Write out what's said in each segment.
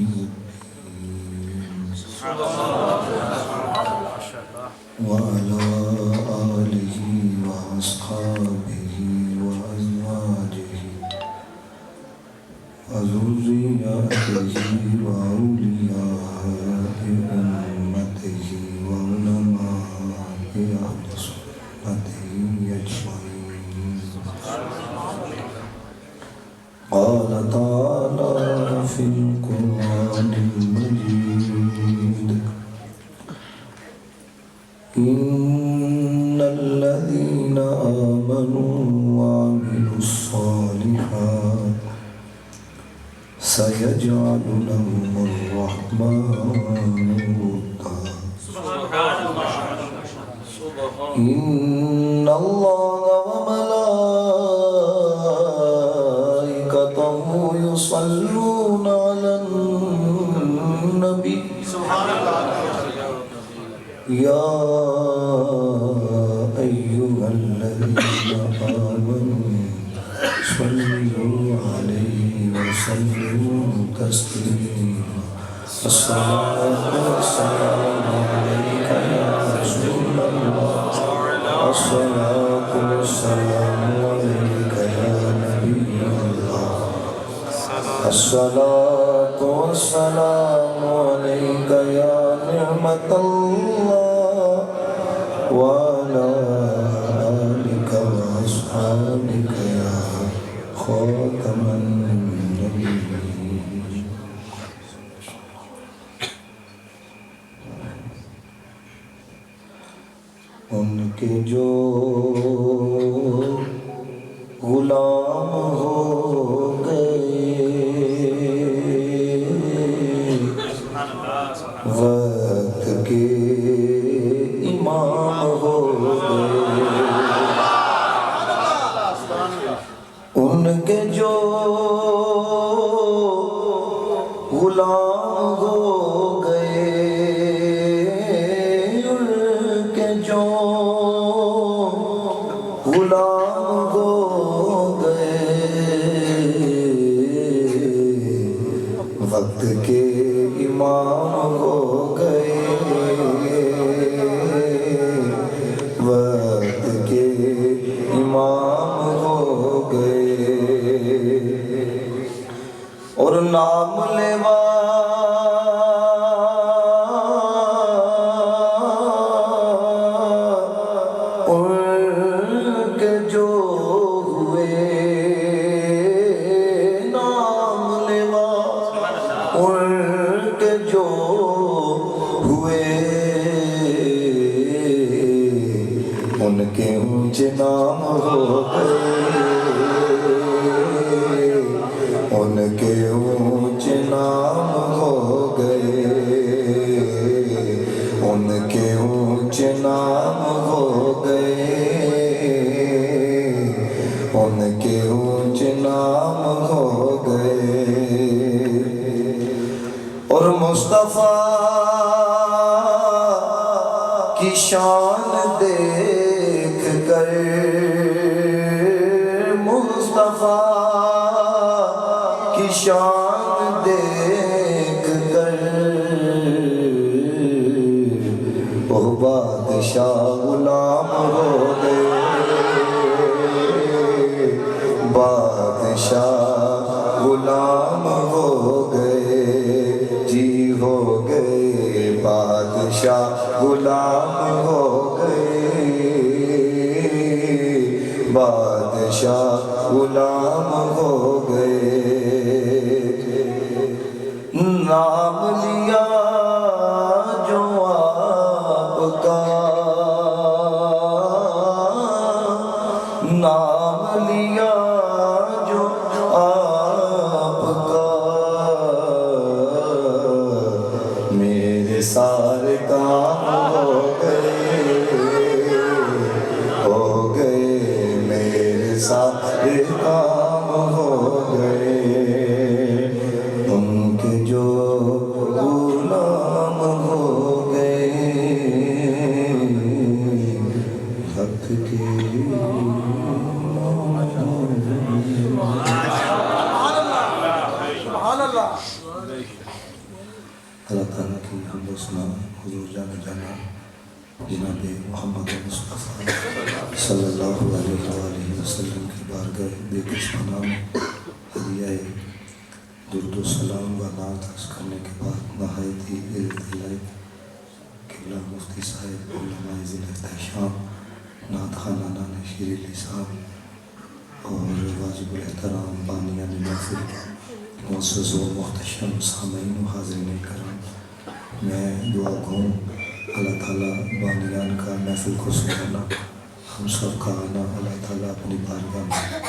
الدين وعلى آله وأصحابه وأزواجه وذرياته وأولياء أمته وعلماء أهل سنته أجمعين. قال تعالى في القرآن المجيد: إن الذين آمنوا وعملوا الصالحات سيجعل لهم الرحمن ودا. إن الله وملائكته يصلون على النبي يا أيها الذين آمنوا صلوا عليه وسلموا تسليما. الصلاة والسلام عليك يا رسول الله، الصلاة والسلام عليك يا نبي الله، الصلاة والسلام عليك يا نعمة الله، وعلى آلك وأصحابك يا خاتم النبيين. ان کے جو غلام ہو گئے وقت کے امام ہو گئے، ان کے جو غلام ہو گئے، ان کے جو غلام ہو گئے، وقت کے امام ہو گئے، وقت کے امام ہو گئے، اور نام لیوا ان کے جو ہوئے، نام لیوا ان کے جو ہوئے، ان کے اونچے نام ہو گئے، ان کے اونچے نام ہو گئے، ان کے اونچے نام ہو گئے، ان کے اونچے نام ہو گئے، اور مصطفیٰ کی شان دیکھ کر، مصطفیٰ کی شان دیکھ کر، وہ بادشاہ غلام ہو گئے، بادشاہ غلام ہو گئے، جی ہو گئے، بادشاہ غلام ہو گئے، بادشاہ غلام ہو گئے، نام لیا جو آپ کا، نام لیا جو آپ کا، میرے سارے کام ہو گئے، ہو گئے، میرے سارے کام ہو گئے، ان کے جو غلام ہو گئے، حق کے اللہ تعالیٰ کی حمد و ثنا حضور جان جانا جناب محمد مصطفیٰ صلی اللہ علیہ وآلہ وسلم کی بارگاہ بے کس نام ہدیہ درود و سلام و نعت عرض کرنے کے بعد نہایت ہی اطلاع قبلہ مفتی صاحب علماء ذیل احتشام نعت خوانان شیر لسان اور واجب الاحترام بانیان محفل معزز و محتشم سامعین و حاضرین کرام، میں دعا گوں اللہ تعالیٰ بانیان کا محفل کو سنانا ہم سب کا آنا اللہ تعالیٰ اپنی بارگاہ میں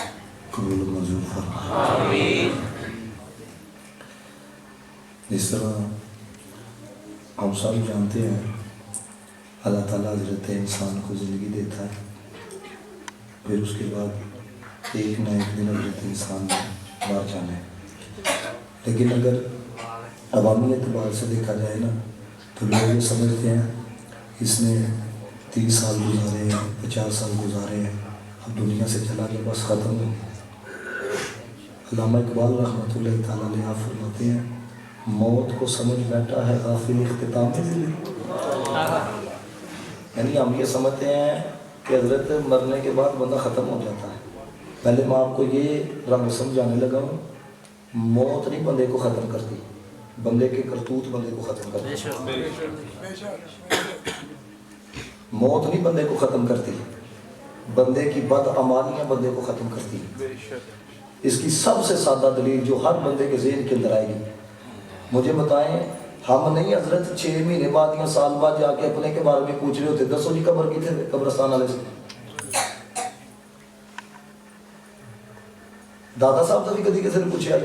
قبول و منظور فرمائے۔ اس طرح ہم سب جانتے ہیں اللہ تعالیٰ حضرت انسان کو زندگی دیتا ہے، پھر اس کے بعد ایک نہ ایک دن حضرت انسان نے مر جانا ہے، لیکن اگر عوامی اعتبار سے دیکھا جائے نا تو لوگ یہ سمجھتے ہیں اس نے 30 سال گزارے ہیں 50 سال گزارے ہیں اب دنیا سے چلا گیا بس ختم ہو۔ علامہ اقبال رحمۃ اللہ تعالیٰ علیہ آپ فرماتے ہیں موت کو سمجھ بیٹھا ہے غافل اختتام زندگی، یعنی ہم یہ سمجھتے ہیں کہ حضرت مرنے کے بعد بندہ ختم ہو جاتا ہے۔ پہلے میں آپ کو یہ رنگ سمجھانے لگا ہوں، موت نہیں بندے کو ختم کرتی، بندے کے کرتوت بندے کو ختم کرتی۔ موت نہیں بندے کو ختم کرتی، بندے کی بدعمالیاں بندے کو ختم کرتی۔ اس کی سب سے سادہ دلیل جو ہر بندے کے ذہن کے اندر آئے گی، مجھے بتائیں ہم نہیں حضرت 6 مہینے بعد یا سال بعد جا کے اپنے کے بارے میں پوچھ رہے ہوتے دسو جی قبر کی تھے قبرستان والے سے؟ دادا صاحب تو بھی کدی کسی نے پوچھا ہے؟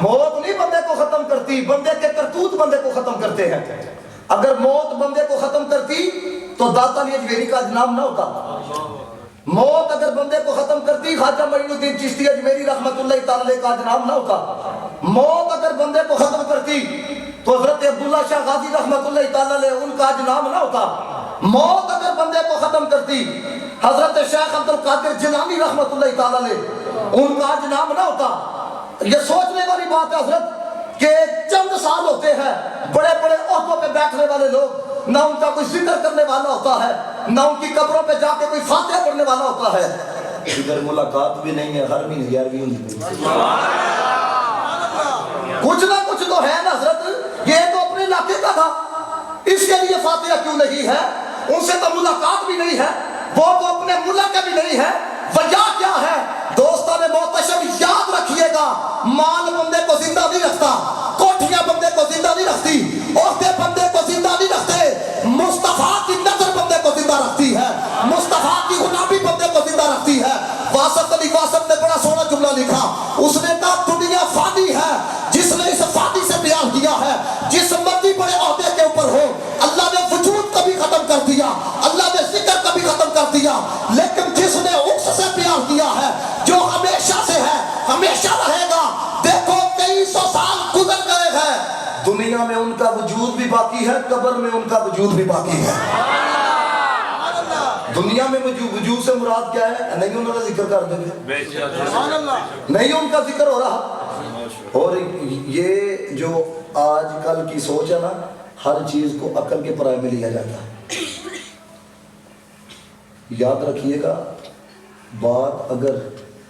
موت نہیں بندے کو ختم کرتی، بندے کے کرتوت بندے کو ختم کرتے ہیں۔ اگر موت بندے کو ختم کرتی تو داتا علی اجمیری کا نام نہ ہوتا۔ موت اگر بندے کو ختم کرتی خواجہ معین الدین چشتی اجمیری رحمت اللہ تعالی کا نام نہ ہوتا۔ موت اگر بندے کو ختم کرتی تو حضرت عبداللہ شاہ غازی رحمت اللہ تعالی ان کا نام نہ ہوتا۔ موت اگر بندے کو ختم کرتی حضرت شیخ عبد القادر جیلانی رحمت اللہ تعالی ان کا نام نہ ہوتا۔ یہ سوچنے والی بات ہے حضرت کہ چند سال ہوتے ہیں بڑے بڑے عہدوں پہ بیٹھنے والے لوگ نہ ان کا کوئی ذکر کرنے والا ہوتا ہے نہ ان کی قبروں پہ جا کے کوئی فاتحہ پڑھنے والا ہوتا ہے۔ ادھر ملاقات بھی نہیں ہے، ہر مہینے 11ویں ہوتی ہے۔ کچھ نہ کچھ تو ہے نا حضرت، یہ تو اپنے علاقے کا تھا اس کے لیے فاتحہ کیوں نہیں ہے؟ ان سے تو ملاقات بھی نہیں ہے، وہ تو اپنے ملک کے بھی نہیں ہے، وجہ کیا ہے؟ دوستان محتشم یاد رکھیے گا، مال بندے کو زندہ نہیں رکھتا، کوٹھیاں بندے کو زندہ نہیں رکھتی، عہدے بندے کو زندہ نہیں رکھتے، مصطفیٰ کی نظر بندے کو زندہ رکھتی ہے، مصطفیٰ کی غلامی بندے کو زندہ رکھتی ہے۔ واسط علی واسط نے بڑا سونا جملہ لکھا، اس نے کہا دنیا فانی ہے، جس نے اس فانی سے پیار کیا ہے، جس مرضی بڑے عہدے کے اوپر ہو، اللہ نے وجود کبھی ختم کر دیا، اللہ نے ذکر کبھی ختم کر دیا، لیکن جس نے عکس سے پیار کیا ہے جو ہمیشہ سے ہے ہمیشہ رہے گا۔ دیکھو 2300 سال گزر گئے ہیں، دنیا میں ان کا وجود بھی باقی ہے، قبر میں ان کا وجود بھی باقی ہے۔ دنیا میں وجود سے مراد کیا ہے؟ نہیں انہوں نے ذکر کر دیں گے، نہیں ان کا ذکر ہو رہا۔ اور یہ جو آج کل کی سوچ ہے نا، ہر چیز کو عقل کے پرائے میں لیا جاتا ہے۔ یاد رکھیے گا، بات اگر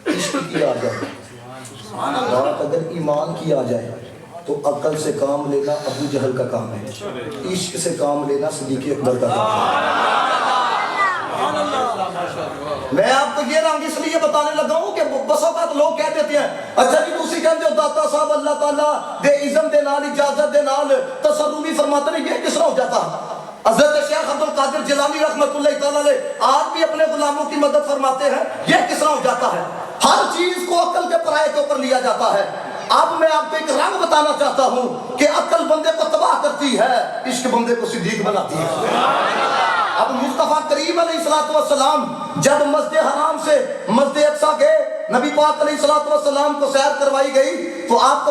عشق کی آ جائے، بات اگر ایمان کی آ جائے تو عقل سے کام لینا ابو جہل کا کام ہے، عشق سے کام لینا صدیق اکبر کا کام ہے۔ میں آپ کو یہ رنگ اس لیے بتانے لگا ہوں کہ بس اوقات لوگ کہہ دیتے ہیں اچھا جی تسی کہندے ہو داتا صاحب اللہ تعالیٰ دے اذن دے نال اجازت دے نال تصرفی فرماتے ہیں، یہ کس طرح ہو جاتا؟ حضرت شیخ عبد القادر جیلانی رحمت اللہ تعالی آج بھی اپنے غلاموں کی مدد فرماتے ہیں، یہ کس طرح ہو جاتا ہے؟ ہر چیز کو عقل کے پرائے کے اوپر لیا جاتا ہے۔ اب میں آپ کو ایک رنگ بتانا چاہتا ہوں کہ عقل بندے کو تباہ کرتی ہے، عشق بندے کو صدیق بناتی ہے۔ اب مصطفیٰ کریم علیہ السلام جب مسجد حرام سے مسجد اقصیٰ گئے، نبی پاک علیہ السلام کو سیر کروائی گئی تو آپ کو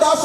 10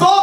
2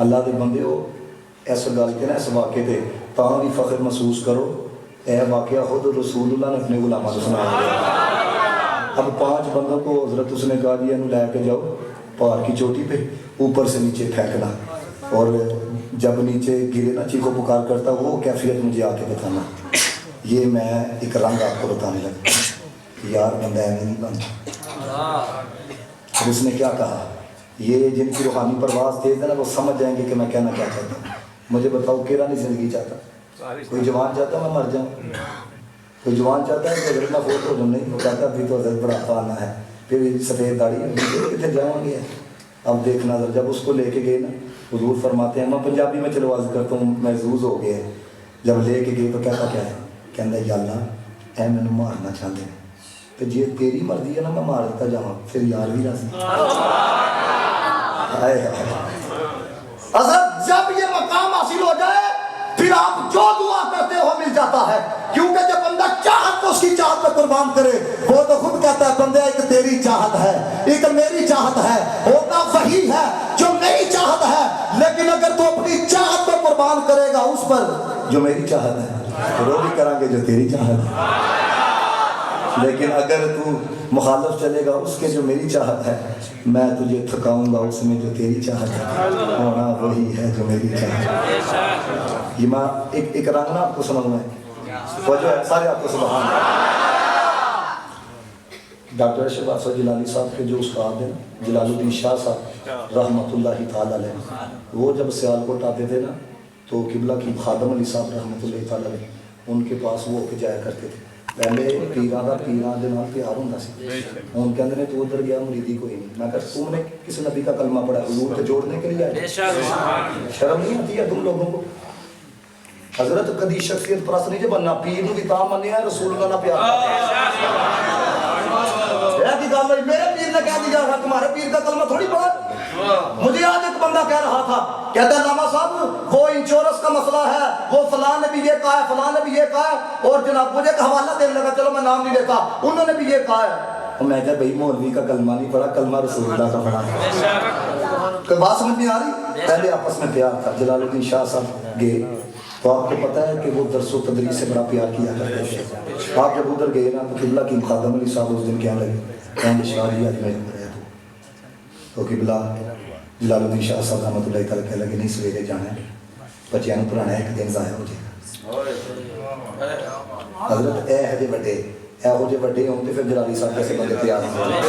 اللہ دے بندے ہو اس گل کے نا اس واقعے تے تاں بھی فخر محسوس کرو، اے واقعہ خود رسول اللہ نے اپنے غلاموں کو سنایا۔ اب 5 بندوں کو حضرت اس نے کہا دیا انہوں لے کے جاؤ پہاڑ کی چوٹی پہ، اوپر سے نیچے پھینکنا، اور جب نیچے گرے نا چیخو پکار کرتا وہ کیفیت مجھے آ کے بتانا۔ یہ میں ایک رنگ آپ کو بتانے لگا کہ یار بندہ ایویں نہیں بنتا۔ اس نے کیا کہا، یہ جن کی روحانی پرواز تیز ہے نا وہ سمجھ جائیں گے کہ میں کہنا کیا چاہتا ہوں۔ مجھے بتاؤ کیرا نہیں زندگی چاہتا؟ کوئی جوان چاہتا ہے میں مر جاؤں؟ کوئی جوان چاہتا ہے کہ اگر میں فوت ہو جاؤں؟ نہیں، وہ کہتا ہے ابھی تو حضرت بڑھاپا آنا ہے، پھر سفید داڑھی کتنے جاؤں گے۔ اب دیکھنا ذرا، جب اس کو لے کے گئے نا حضور فرماتے ہیں، میں پنجابی میں چلو عرض کرتا ہوں، محظوظ ہو گئے۔ جب لے کے گئے تو کہتا کیا ہے، کہتا ہے یا اللہ اے مینوں مارنا چاہتے ہیں تو جی تیری مرضی ہے نا میں مار دیتا جاؤں، پھر یار بھی راضی۔ حضرت جب یہ مقام حاصل ہو جائے پھر آپ جو دعا کرتے ہو مل جاتا ہے، کیونکہ جب بندہ چاہت کو اس کی چاہت پہ قربان کرے، وہ تو خود کہتا ہے بندے ایک تیری چاہت ہے ایک میری چاہت ہے، ہوتا وہی ہے جو میری چاہت ہے، لیکن اگر تو اپنی چاہت کو قربان کرے گا اس پر جو میری چاہت ہے تو وہ بھی کریں گے جو تیری چاہت ہے۔ لیکن اگر تو مخالف چلے گا اس کے جو میری چاہت ہے، میں تجھے تھکاؤں گا اس میں جو تیری چاہت ہے، ہونا وہی ہے جو میری چاہت ہے۔ یہ میں ایک رنگ نا آپ کو سمجھ میں وجہ ہے، سارے آپ کو سبحان ڈاکٹر اشرف افضل جیلانی صاحب کے جو استاد ہیں جلال الدین شاہ صاحب رحمۃ اللہ تعالی علیہ، وہ جب سیالکوٹ آتے تھے نا تو قبلہ کی خادم علی صاحب رحمۃ اللہ تعالی علیہ ان کے پاس وہ ہو کے جایا کرتے تھے۔ پہلے پیراں دا پیراں دے نال پیار ہوندا سی، ہن کہندے نے تو ادھر گیا مریدی کوئی نہیں۔ میں کہا تم نے کس نبی کا کلمہ پڑھا؟ حضور کو جوڑنے کے لیے آئے، شرم نہیں آتی ہے تم لوگوں کو؟ حضرت کدی شخصیت پرست نہیں جو بننا، پیر نو بھی تا منیا ہے، رسول اللہ نہ پیار میرے پیر نے کہہ دیا تھا تمہارے پیر کا کلمہ تھوڑی پڑھا۔ مجھے آج ایک بندہ کہہ رہا تھا، کہتا ہے لاما صاحب وہ انشورنس کا مسئلہ ہے، وہ فلاں نے بھی یہ کہا ہے، فلاں نے بھی یہ کہا ہے، اور جناب مجھے ایک حوالہ دینے لگا، چلو میں نام نہیں لیتا، انہوں نے بھی یہ کہا ہے۔ اور میں کہا بھائی مولوی کا کلمہ نہیں پڑھا، کلمہ رسول اللہ کا پڑھا۔ کوئی بات سمجھ نہیں آ رہی؟ پہلے آپس میں پیار تھا۔ جلال الدین شاہ صاحب گئے تو آپ کو پتہ ہے کہ وہ درس و تدریس سے بڑا پیار کیا کرتے تھے۔ آپ جب ادھر گئے نا تو قبلہ کی خادم علی صاحب اس دن کہنے لگے، کہیں شاہ جی آج میں رہے تو قبلہ جلال الدین شاہ صاحب رحمۃ اللہ تعالیٰ کہنے لگے نہیں سویرے جانا ہے، بچیاں نوں پڑھانا ہے، ایک دن ضائع ہو جائے گا۔ حضرت اے ہے بڑے ਇਹੋ ਜਿਹੇ ਵੱਡੇ ਹੋਣ ਤੇ ਫਿਰ ਜਲਾਲੀ ਸਾਹਿਬ ਕਿਸੇ ਬੰਦੇ ਤਿਆਰ ਹੁੰਦੇ ਨੇ,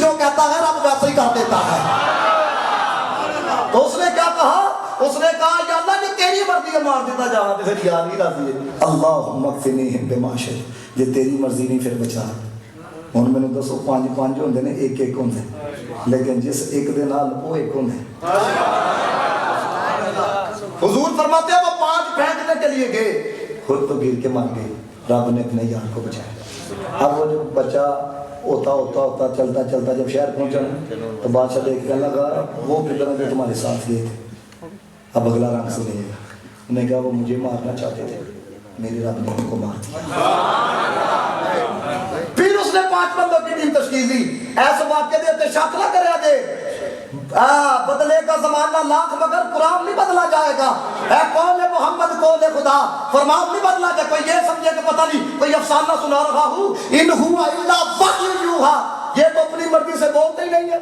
جو کہتا ہے رب ویسا ہی کر دیتا ہے. تو اس نے کیا کہا؟ اس نے کہا یا اللہ جو تیری مرضی ہے مار دیتا جا. پھر یار ہی راضی ہے اللہم اکفنیہم بما شئت، جے تیری مرضی نہیں پھر بچا. ہن مینوں دسو پانچ ہوندے نے ایک ہوندے، لیکن جس ایک دے نال وہ ایک ہوندے. حضور فرماتے ہیں وہ 5 پھینکنے کے لیے گئے، خود تو گر کے مر گئے، رب نے اپنے یار کو بچایا. اب وہ جو بچہ ہوتا چلتا جب شہر پہنچا تو بادشاہ دیکھ کہنے لگا وہ کدھر جو تمہارے ساتھ گئے تھے اب اگلا رنگ سنیے گا. انہیں کہا وہ مجھے مارنا چاہتے تھے، میرے رب نے ان کو مار دیا. پھر اس نے 5 بندوں کی ٹیم تشکیل دی. ایسے واقعے دیتے شک نہ کرے دے بدلے کا زمانہ لاکھ مگر قرآن نہیں بدلا جائے گا. اے قول محمد قول خدا، فرمان نہیں بدلا جائے. کوئی یہ سمجھے کہ پتہ نہیں کوئی افسانہ سنا رہا ہوں، ان ہوا الا وحی یوحا، یہ تو اپنی مرضی سے بولتے ہی نہیں ہے.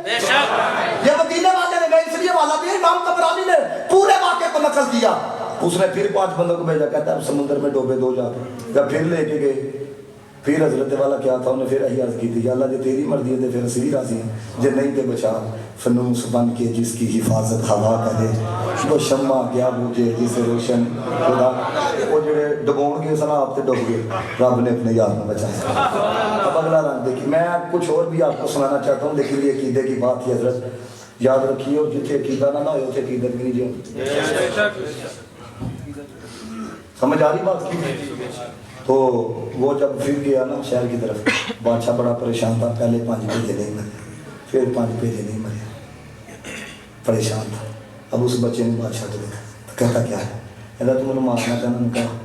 یہ مدینے والے نے اس لیے والا بھی امام طبرانی نے پورے واقعے کو نقل کیا. اس نے پھر 5 بندوں کو بھیجا، کہتا ہے سمندر میں ڈوبے دو جا کے. جب پھر لے کے گئے پھر حضرت والا کیا تھا، انہیں پھر یہی عرض کی تھی یا اللہ جو تیری مرضی ہے پھر اسی راضی ہیں، جو نہیں تے بچا. فنوس بن کے جس کی حفاظت ہوا کرے، وہ شمع کیا بوجھے جسے روشن خدا. وہ جڑے ڈبون گئے سنا آپ تے ڈوب گئے، رب نے اپنے یار میں بچایا. اب اگلا رنگ دیکھیے. میں کچھ اور بھی آپ کو سنانا چاہتا ہوں، لیکن یہ عقیدے کی بات ہے حضرت یاد رکھیے، اور جتنے عقیدہ نہ ہو اتنے عقیدت بھی نہیں جی. سمجھ آ رہی بات کی؟ تو وہ جب پھر گیا نا شہر کی طرف، بادشاہ بڑا پریشان تھا. پہلے 5 بھیجے نہیں مرے، پھر 5 بھیجے نہیں مرے، پریشان تھا. اب اس بچے نے بادشاہ کو دیکھا تو کہتا کیا ہے؟ کہتا تم نے مارنا چاہنا. نے کہا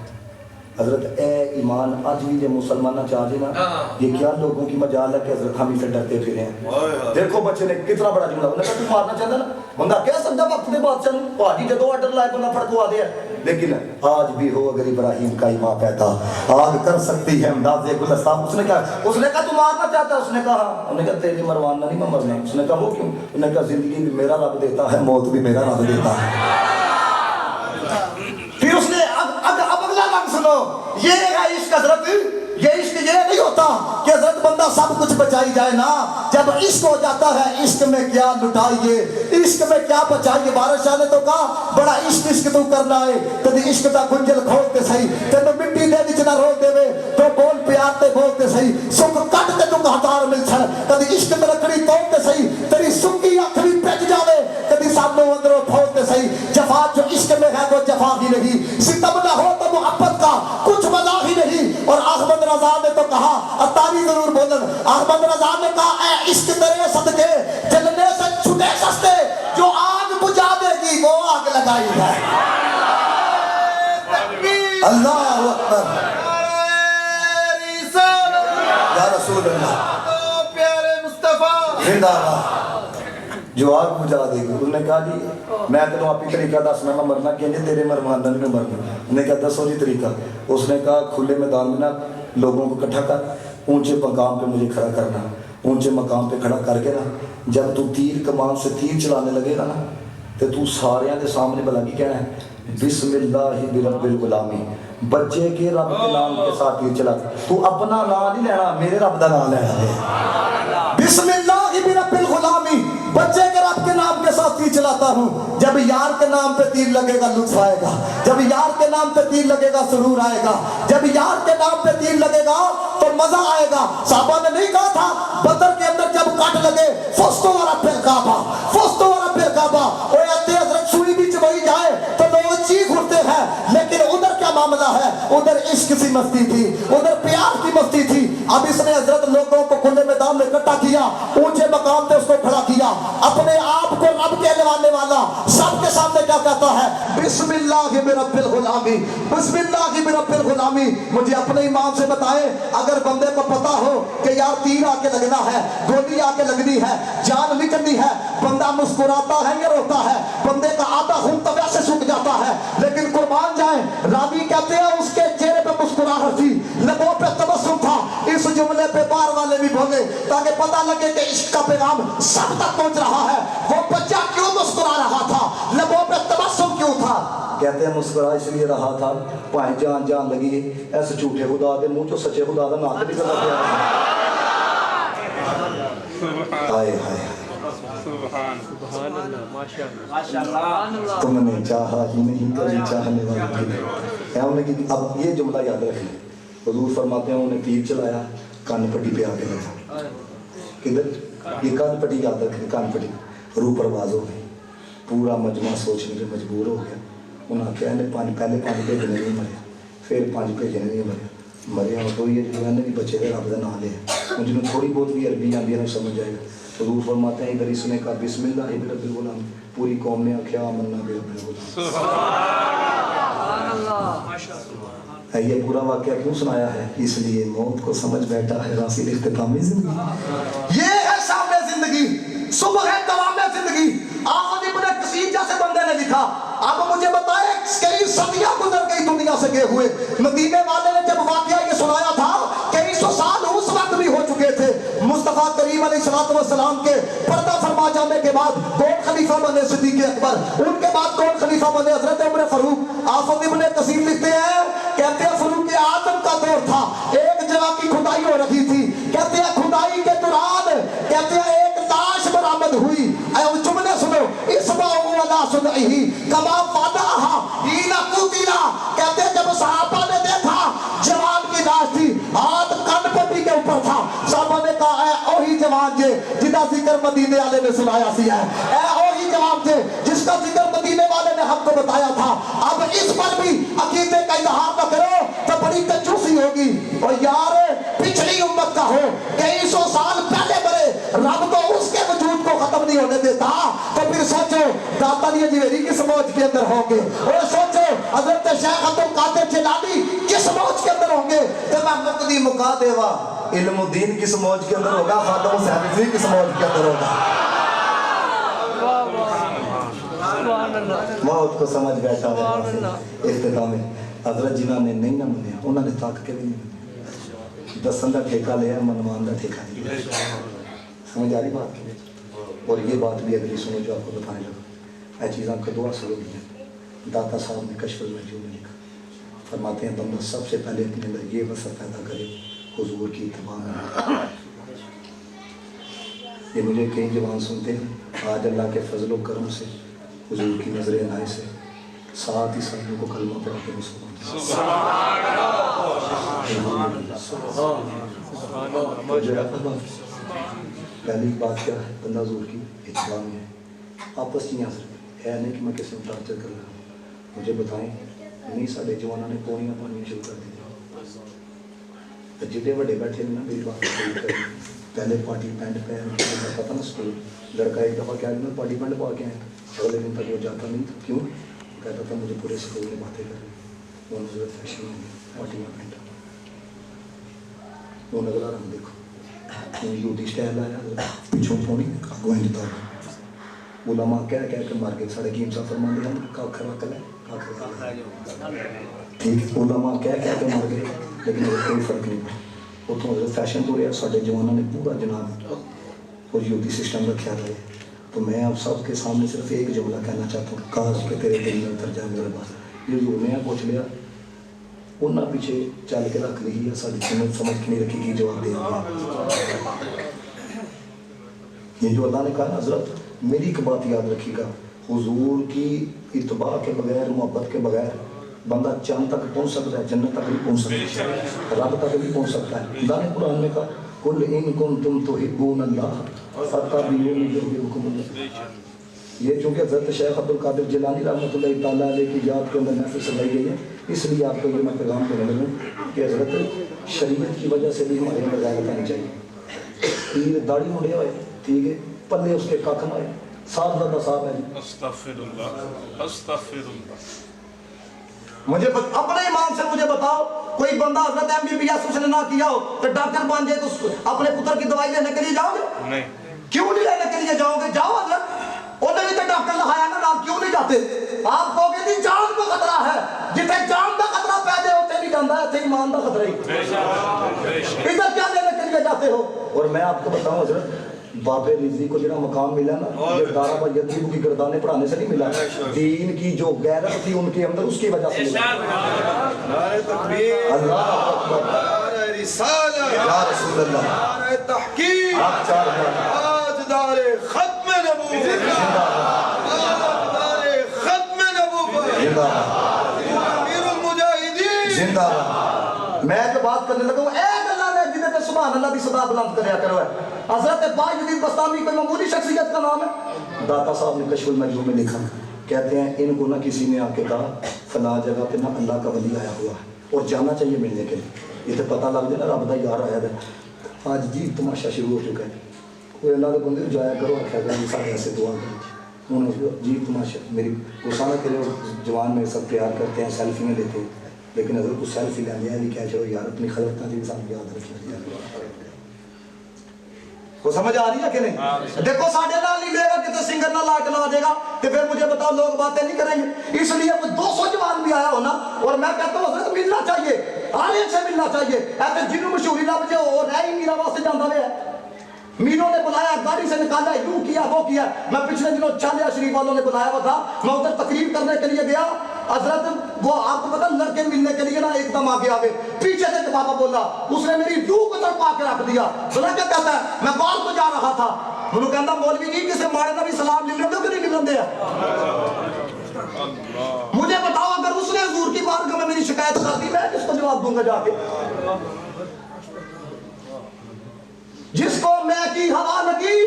حضرت اے ایمان آج بھی جو مسلمانہ چاہتے نا، یہ کیا لوگوں کی مجال ہے کہ حضرت ہم اسے ڈرتے پھرے ہیں. دیکھو بچے نے کتنا بڑا جملہ. انہوں نے کہا تم مارنا چاہتا نا، بندہ کیا سمجھا وقت میں بادشاہ نے پہاڑی جدو آڈر لائے بندہ پھڑکوا دیا. لیکن آج بھی ہو اگر ابراہیم کا ایمان پیدا آگ کر سکتی ہے انداز گلستان. اس نے کہا تم مارنا چاہتا ہے؟ اس نے کہا انہوں نے کہا تیری مروانا نہیں میں مرنا. اس نے کہا وہ کیوں؟ انہوں نے کہا زندگی بھی میرا رب دیتا ہے، موت بھی میرا رب دیتا ہے. پھر اس نے اب اگلا رنگ سنو. یہ ہے عشق حضرت. یہ عشق یہ نہیں ہوتا کہ حضرت بندہ سب کچھ بچائی جائے نا. جب عشق ہو جاتا ہے عشق میں کیا لٹائیے، عشق میں کیا بچائیے. بارش شاہ نے تو کہا بڑا عشق تو کرنا ہے، کدی عشق دا گنجل کھولتے صحیح، تینو مٹی دے وچ نہ رول دے تو بول پیار تے بولتے صحیح. سکھ کٹ تے تو ہتار مل چھڑ، کدی عشق میں رکھڑی توڑتے صحیح، تیری سکی اکھڑی پج جاوے، کدی سامنے اندروں پھولتے صحیح. جفا جو عشق میں ہے وہ جفا ہی نہیں، ستم نہ ہو تو محبت کا کچھ مزہ ہی نہیں. اور احمد رضا نے تو کہا، اتاری ضرور بولن، احمد رضا نے کہا اے عشق تیرے صدقے جلنے سے چھٹے سستے، جو آگ بجھا دے گی وہ آگ لگائی ہے. اللہ اکبر یا رسول اللہ، پیارے مصطفیٰ زندہ باد. جو آگ بجھا دے گی. انہوں نے کہا جی میں تینوں آپ ہی طریقہ دسنا، میں مرنا کیا جی تیرے مرماندہ میں مرنا. انہوں نے کہا دسو جی طریقہ. اس نے کہا کھلے میدان میں نا لوگوں کو اکٹھا کر، اونچے مقام پہ مجھے کھڑا کرنا. اونچے مقام پہ کھڑا کر کے نا جب تو تیر کمان سے تیر چلانے لگے گا نا تو سارے دے سامنے بلا کی کہنا ہے بسم اللہ برب الغلامی، بچے کے رب کے نام کے ساتھ تیر چلا. تو اپنا نام نہیں لینا، میرے رب دا نام لینا ہے. بسم اللہ برب الغلامی، بچے کے رب کے نام کے ساتھ تیر چلاتا ہوں. جب یار کے نام پہ تیر لگے گا لطف آئے گا، جب یار کے نام پہ تیر لگے گا سرور آئے گا، جب یار کے نام پہ تیر لگے گا تو مزہ آئے گا. صحابہ نے نہیں کہا تھا بدر کے اندر جب کٹ لگے فستو والا پھر کعبہ، فستو والا پھر کعبہ. اور یہ حضرت سوئی بھی چبائی جائے تو لوگ چیخ اٹھتے ہیں، لیکن ادھر کیا معاملہ ہے؟ ادھر عشق سی مستی تھی، ادھر پیار کی مستی تھی. اب اس نے حضرت لوگوں کو کھلے میدان میں اکٹھا کیا، اونچے مقام پہ اس کو کھڑا کیا. اپنے آپ کو رب کہلوانے والا سب کے سامنے کیا کہتا ہے؟ بسم اللہ برب الغلامی، بسم اللہ برب الغلامی. مجھے اپنے ایمان سے بتائیں، اگر بندے کو پتا ہو کہ یار تیر آ کے لگنا ہے، گولی آ کے لگنی ہے، جان نکلنی ہے، بندہ مسکراتا ہے یا روتا ہے؟ بندے کا آدھا خون تو ویسے سوکھ جاتا ہے. لیکن قربان جائیں، راوی کہتے ہیں اس کے چہرے پہ مسکراہٹ تھی، لبوں پہ تبسم تھا. اس جملے پہ بار والے بھی بولے تاکہ پتہ لگے کہ عشق کا پیغام سب تک پہنچ رہا ہے. وہ بچہ کیوں مسکرا رہا تھا؟ لبوں پہ تبسم کیوں تھا؟ کہتے ہیں مسکرا اس لیے رہا تھا پائیں جان لگی ایسے جھوٹے خدا دے منہ چو سچے خدا دا نام نکلنا پیا. ہائے ہائے سبحان اللہ تم نے چاہا ہی نہیں کبھی چاہنے والے کی نہیں. اب یہ جملہ یاد رکھیں. حضور فرماتے ہیں انہوں نے تیر چلایا, کان پٹی پہ آ کے لگا. کدھر؟ یہ کان پٹی یاد رکھیں, کان پٹی. روح پرواز ہو گئی. پورا مجمع سوچنے پہ مجبور ہو گیا. انہوں نے کہا پہلے 5 بھیجنے نہیں مریا, پھر 5 بھیجنے نہیں مریا. مریا تو یہ جو بھی بچے کا رب کا نام لے, جنہوں تھوڑی بہت بھی عربی آتی ہے نا سمجھ جائے گا. حضور فرماتے ہیں ادھر اس نے کہا بسم اللہ برب الغلام, پوری قوم نے آخیا آمنا برب الغلام. یہ پورا واقعہ کیوں سنایا ہے؟ اس لیے موت کو سمجھ بیٹھا ہے حاصل اختتامی زندگی. یہ ہے شام زندگی, صبح ہے دوام زندگی. آخر ابن کثیر جیسے بندے نے لکھا. اب مجھے بتائیں کئی صدیاں گزر گئی دنیا سے گئے ہوئے. مدینے والے نے جب واقعہ یہ سنایا تھا, کئی 100 سال اس وقت بھی ہو چکے تھے. مصطفیٰ کریم علیہ السلام کے پردہ فرما جانے کے بعد کون خلیفہ بنے؟ صدیق اکبر. ان کے بعد کون خلیفہ بنے؟ حضرت عمر فاروق. آفت ابن کثیر لکھتے ہیں, کہتے ہیں فاروق اعظم کا دور تھا, ایک جگہ کی کھدائی ہو رہی تھی. کہتے ہیں کھدائی کے دوران کہتے ہیں ایک لاش برآمد ہوئی. جملے سنو, اسمعوا ولا صدعہ کما فدعہا حین قتل. کہتے ہیں جب صحابہ نے دیکھا جوان کی لاش تھی, ہاتھ کن پٹی کے اوپر تھا. صحابہ نے کہا اے اوہی جوان جے جدا ذکر مدینے والے نے سنایا سی ہے, اے اوہی جوان جے جس کا ذکر مدینے والے نے ہم کو بتایا تھا. اب اس پر بھی عقیدے کا اظہار نہ کرو تو بڑی کنجوسی ہوگی. اور یار پچھلی امت کا ہو, کئی 100 سال پہلے مرے, رب تو اس کے وجود کو ختم نہیں ہونے دیتا. تو پھر سوچو داتا علی جویری کس موج کے اندر ہوں گے, اور سوچو حضرت شیخ عبد القادر جیلانی کس موج کے اندر ہوں گے. تو میں مقدی مکا دیوا علم الدین کس موج کے اندر ہوگا, خاتم حسین رضوی کس موج کے اندر ہوگا. موت کو سمجھ بیٹھا ہے. اختتام حضرت جنہوں نے نہیں نہ منیا انہوں نے تاک کے بھی نہیں منیا. دسن کا ٹھیکہ لیا, منوان کا ٹھیکہ نہیں لیا. سمجھ آ رہی بات کی؟ اور یہ بات بھی اگلی سنو جو آپ کو بتانے لگا. یہ چیزاں کدو حاصل ہو گئی ہیں. داتا صاحب نے کشف المحجوب میں لکھا, فرماتے ہیں بندہ سب سے پہلے اپنے اندر یہ وصف پیدا کرے حضور کی اتباع میں. یہ مجھے کئی جوان سنتے ہیں آج اللہ کے فضل و کرم سے حضور کی نظر عنایت سے 7 عیسائیوں کو کلمہ پڑھا کے مسلمان. پہلی بات کیا ہے, بندہ حضور کی اتباع میں ہے. آپس میں حضرت ہے نہیں کہ میں کسی میں ٹارچر کر رہا ہوں. مجھے بتائیں نہیں سارے جوانوں نے پونیاں پانیاں شروع کر دی. جتنے بڑے بیٹھے نا میری بات پہلے پارٹی پینٹ پہن پتا نا اسکول لڑکا ایک دفعہ کیا میں پارٹی پینٹ پا کے آیا تھا. اگلے دن تک وہ جاتا نہیں تھا. کیوں؟ کہتا تھا مجھے پورے اسکول میں باتیں کرنی. وہ نظر فیشن ہو گیا پارٹی میں پینٹ. وہ اگلا رنگ دیکھو یوٹی اسٹائل آیا پیچھوں پونی آگوں ہی تھا. علماء کہہ کے مار کے ساڑھے قیم صاحب فرما دیا کاکھر وکل ہے ٹھیک ہے. علماء کہہ کے مار گئے لیکن کوئی فرق نہیں پڑا. اتوں فیشن تو رہا سارے جوانوں نے پورا جناب اور یوٹی سسٹم رکھا رہے. تو میں آپ سب کے سامنے صرف ایک جملہ کہنا چاہتا ہوں, کاش کہ تیرے دل میں اتر جائے میرے پاس. یہ جو میں پوچھ لیا انہیں پیچھے چل کے رکھ لی ہے, ساری سمجھ کے نہیں رکھی کی جواب دے دیا. یہ جو اللہ نے کہا حضرت میری ایک بات یاد رکھیے گا, حضور کی اتباع کے بغیر محبت کے بغیر بندہ چاند تک پہنچ سکتا ہے, جنت تک بھی پہنچ سکتا ہے, رب تک بھی پہنچ سکتا ہے. اللہ نے قرآن میں کہا قل ان کنتم تحبون اللہ فاتبعونی یحببکم اللہ. یہ چونکہ حضرت شیخ عبد القادر جیلانی رحمۃ اللہ تعالیٰ علیہ کی یاد کے اندر محفل سجائی گئی ہے, اس لیے آپ کو یہ میں پیغام دینے لگوں کہ حضرت شریعت کی وجہ سے بھی ہمارے اندر غیرت آنی چاہیے. پیر داڑھی مڑے ہوئے ٹھیک ہے, پلے اس کے کاکھ نہ آئے, صاف زیادہ صاف ہے. استغفر اللہ استغفر اللہ. مجھے اپنے ایمان سے مجھے بتاؤ کوئی بندہ حضرت MBBS اس نے نہ کیا ہو تو ڈاکٹر بن جائے تو اپنے پتر کی دوائی لینے کے لیے جاؤ گے؟ نہیں. کیوں نہیں لینے کے لیے جاؤ گے؟ جاؤ حضرت, انہیں بھی تو ڈاکٹر لگایا نا نام, کیوں نہیں جاتے؟ آپ کہو گے جی جان کو خطرہ ہے, جتنے جان کا خطرہ پیدا ہوتے نہیں جانا ہے, ایمان کا خطرہ ہی. ادھر کیا لینے کے لیے جاتے ہو؟ اور میں آپ کو بتاؤں حضرت باب رضی کو جڑا مقام ملا نا یہ دارا با یتیم کی گردانے پڑھانے سے نہیں ملا, دین کی جو غیرت تھی ان کے اندر اس کی وجہ سے ملا. نعرہ تکبیر, اللہ اکبر, نعرہ رسالہ, یا رسول اللہ. نعرہ تحقیق اچھا تاجدار ختم نبوت تاجدار ختم نبوت زندہ امیر المجاہدین زندہ میں جو بات کرنے لگا ہوں ایک اللہ نے جنہیں پہ سبحان اللہ کی صدا بلند کریا کرو ہے حضرت باجدین بستامی کوئی معمولی شخصیت کا نام ہے داتا صاحب نے کشف المجنون میں لکھا کہتے ہیں ان کو نہ کسی نے آ کے کہا فلاں جگہ پہ نہ اللہ کا ولی آیا ہوا ہے اور جانا چاہیے ملنے کے لیے یہ تو پتہ لگ جائے نا رب دا یار آیا ہے آج جی تماشا شروع ہو چکا ہے کوئی اللہ کے بندے جایا کرو آخیا کرو سارے ایسے دعا کرو انہوں نے جی تماشا میری گسانہ کے لیے جوان میں سب پیار کرتے ہیں سیلفی میں لیتے ہیں لیکن اگر کوئی سیلفی لینے ہیں بھی کیا چلو یار اپنی خلقتاں کی انسان یاد رکھیں کو سمجھ آ رہی ہے کہ نہیں دیکھو ساڑھے نال نہیں لے گا کتے سنگر نہ لا کے لا دے گا کہ پھر مجھے بتاؤ لوگ باتیں نہیں کریں گے اس لیے کوئی 200 جوان بھی آیا ہونا اور میں کہتا ہوں حضرت ملنا چاہیے ہر ایک سے ملنا چاہیے ایسے جنہوں مشہوری لب جو ہو رہا ہی میرا واسطے جاندہ میں ہے مینوں نے بلایا گاڑی سے نکالا یوں کیا وہ کیا میں پچھلے دنوں چالیہ شریف والوں نے بلایا ہوا تھا میں ادھر تقریر کرنے کے لیے گیا حضرت وہ آپ کو پتا لڑکے ملنے کے لیے نا ایک دم آگے آگے پیچھے سے بابا بولا اس نے میری روح کو تڑپا کے رکھ دیا سنا کیا کہتا ہے میں بال کو جا رہا تھا انہوں کہتا مولوی جی کسے مارے نبی سلام لے لیں کہ نہیں لے لیں مجھے بتاؤ اگر اس نے حضور کی بارگاہ میں میری شکایت کر دی میں کس کو جواب دوں گا جا کے جس کو میں کی ہوا لگی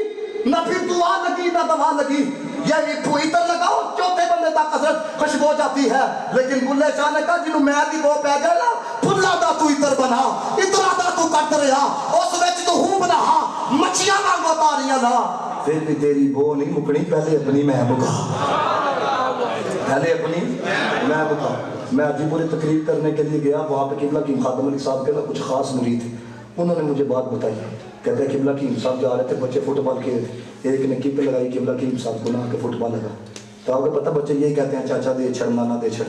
نہ پھر دعا لگی نہ دوا لگی یہ عطر لگاؤ چوتھے بندے تک حضرت خوشبو جاتی ہے لیکن بلے شاہ نے کہا جنہوں میں دی وہ پہ گئے نا پھلا دا تو عطر بنا عطرہ دا تو کٹ رہا اس وچ تو ہوں بنا مچھیاں نہ بتا رہی نا پھر بھی تیری بو نہیں مکڑی پہلے اپنی میں بکا پہلے اپنی میں بکا میں عجیب پوری تقریر کرنے کے لیے گیا وہاں پہ قبلہ کی خادم علی صاحب کے نا کچھ خاص مرید تھے انہوں نے مجھے بات بتائی کہتے ہیں قبلہ کی صاحب جا رہے تھے بچے فٹ بال کھیل تھے ایک نے کپ لگائی قبلہ کی صاحب کو نہ کے فٹ بال لگا تو آپ کو پتہ بچے یہی کہتے ہیں چاچا دے چھڑ نانا دے چھڑ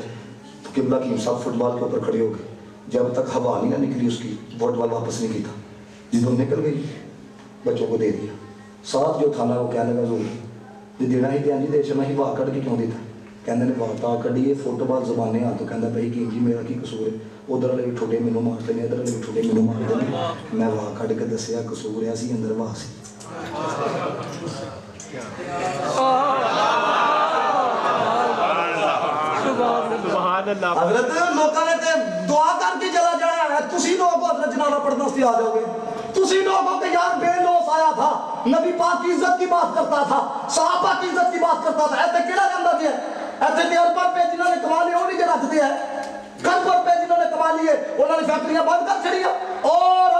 تو قبلہ کی صاحب فٹ بال کے اوپر کھڑے ہو گئے جب تک ہوا نہیں نہ نکلی اس کی فٹ بال واپس نہیں کی تھا جدوں نکل گئی بچوں کو دے دیا ساتھ جو تھا نا وہ کہنے لگا ضرور جی دینا ہی دیا جی دے چنا ہی واہ کٹ کے کیوں دیتا کہنے نے واہ تا کڈی فٹ بال زبانے آ تو کہنا بھائی کہ جی میرا کی قصور ہے ادھر والے بھی ٹھوٹے مینوں مارتے ہیں ادھر والے بھی ٹھوٹے مینوں مارتے ہیں میں واہ کٹ کے دسیا قصور ہے سی اندر واہ سی حضرت لوگوں نے دعا کر کے چلا جایا ہے تسی لوگ حضرت جنازہ پڑھنا سے آ جاؤ گے تسی لوگوں کے یار بے لوس آیا تھا نبی پاک کی عزت کی بات کرتا تھا صحابہ کی عزت کی بات کرتا تھا ایسے کیڑا جاندہ دیا ایسے تے اربر پہ جنہوں نے کما لیے وہ نہیں رکھ دیا ہے گھر پہ جنہوں نے کما لیے انہوں نے فیکٹریاں بند کر چھڑی اور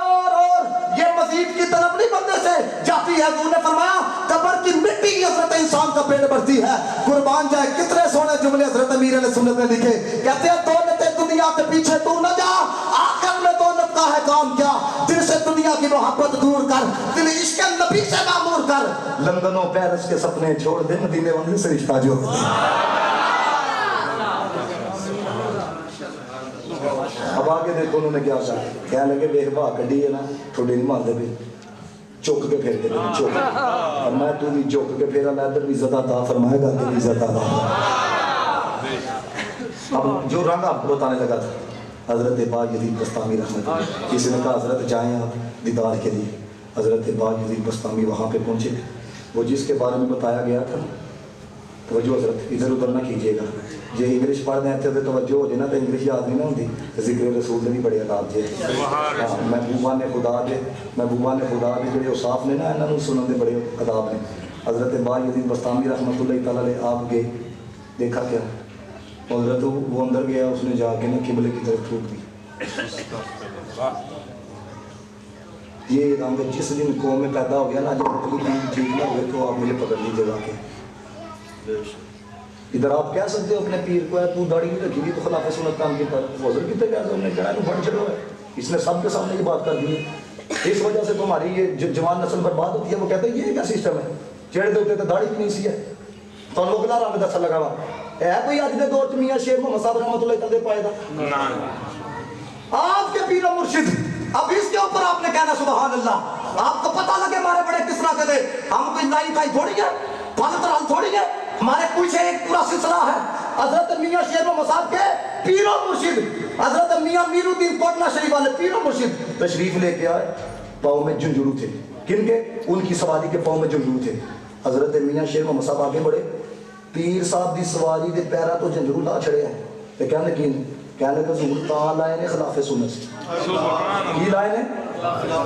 یہ مزید کی طرف نہیں بندے سے جاتی ہے حضور نے فرمایا قبر کی مٹی کی حضرت انسان کا پیٹ بھرتی ہے قربان جائے کتنے سونے جملے حضرت امیر علیہ سنت نے لکھے کہتے ہیں دولت دنیا کے پیچھے تو نہ جا آخر میں دولت کا ہے کام کیا دل سے دنیا کی محبت دور کر دل عشق نبی سے معمور کر لندن و پیرس کے سپنے چھوڑ دے مدینے والے سے رشتہ جوڑ دے اب آگے دیکھو انہوں نے کیا کہا کہنے لگے بے بھا کڈی ہے نا تھوڑی نہیں مانتے بھی چوک کے پھیر کے چوک فرمایا تو بھی چوک کے پھیرا میں ادھر بھی عزت عطا فرمائے گا کہ عزت عطا اب جو رنگ آپ کو بتانے لگا تھا حضرت باجدید بستامی رحمت اللہ کسی نے کہا حضرت جائیں آپ دیدار کے لیے حضرت باجدید بستامی وہاں پہ پہنچے تھے وہ جس کے بارے میں بتایا گیا تھا توجہ حضرت ادھر ادھر نہ کیجیے گا جی انگلش پڑھنے آتے تھے توجہ ہو جائے نا تو انگلش یاد نہیں نہ ہوتی ذکر رسول نے بھی بڑے عذاب جے محبوبہ نے خدا دے جو صاف نے نا انہوں نے سنن دے بڑے عذاب نے حضرت باجدید بستامی رحمۃ اللہ تعالیٰ علیہ آپ گئے دیکھا کیا حضرت وہ اندر گیا اس نے جا کے نا قبلے کی طرف تھوک دی یہ رنگ جس دن قوم میں پیدا ہو گیا نا جب تکلیف ٹھیک نہ ہوئے تو آپ مجھے پکڑ لیجیے گا کے ادھر آپ کہہ سکتے ہو اپنے پیر کو ہے تو داڑھی نہیں رکھی گی تو خلاف سنت کام کی طرف وہ حضرت کتنے کہا نے کہا بڑھ چلو ہے اس نے سب کے سامنے یہ بات کر دی ہے اس وجہ سے تمہاری یہ جوان نسل برباد ہوتی ہے وہ کہتے ہیں یہ کیا سسٹم ہے چہرے دے ہوتے تو داڑھی بھی نہیں سی ہے تو لوگ لا رنگ دسا لگا ہوا ہے کوئی آج دے دور چ میاں شیر محمد صاحب رحمۃ اللہ تعالی پائے گا آپ کے پیر و مرشد اب اس کے اوپر آپ نے کہنا سبحان اللہ آپ کو پتہ لگے ہمارے بڑے کس طرح کے تھے ہم کوئی لائی کھائی تھوڑی ہے پھل ترال تھوڑی ہے ہمارے پیچھے ایک پورا سلسلہ ہے حضرت میاں شیر محمد صاحب کے پیر و مرشد حضرت میاں میر الدین کوٹلہ شریف والے پیر و مرشد تشریف لے کے آئے پاؤں میں جھنجھرو تھے کن کے؟ ان کی سواری کے پاؤں میں جھنجھرو تھے. حضرت میاں شیر محمد صاحب آگے بڑھے, پیر صاحب دی سواری دے پیرا تو جھنجھرو لا چھڑے ہیں. تے کہنے کی کہنے کہ حضور تاں لائے نے خلاف سنت سے. کی لائے نے؟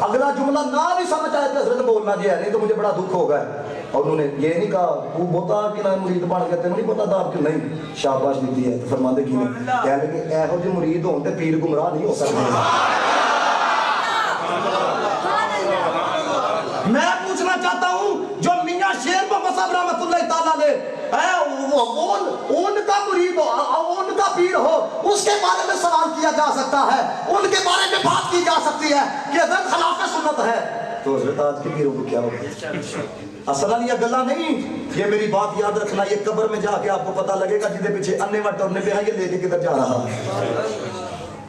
اگلا جملہ نہ نہیں سمجھ آیا کہ حضرت بولنا جی ہے, نہیں تو مجھے بڑا دکھ ہوگا. اور انہوں نے یہ نہیں کہا وہ بوتا کہ نہ مرید بن گئے نہیں پتا داب کہ نہیں, شاباش دیتی ہے. فرماندے کی نے کہنے کہ ایہو جو مرید ہون تے پیر گمراہ نہیں ہو سکتے. میں پوچھنا چاہتا ہوں جو میاں شیر محمد صاحب رحمۃ اللہ تعالیٰ نے ان کا مرید ہو, ان کا پیر ہو, اس کے بارے میں سوال کیا جا سکتا ہے, ان کے بارے میں بات کی جا سکتی ہے کہ حضرت خلاف سنت ہے, تو حضرت آج کے پیروں کو کیا ہوگا؟ اصلا یہ گلا نہیں, یہ میری بات یاد رکھنا, یہ قبر میں جا کے آپ کو پتہ لگے گا جدے پیچھے انے وٹ ٹرنے پہ ہے یہ لے کے کدھر جا رہا ہے.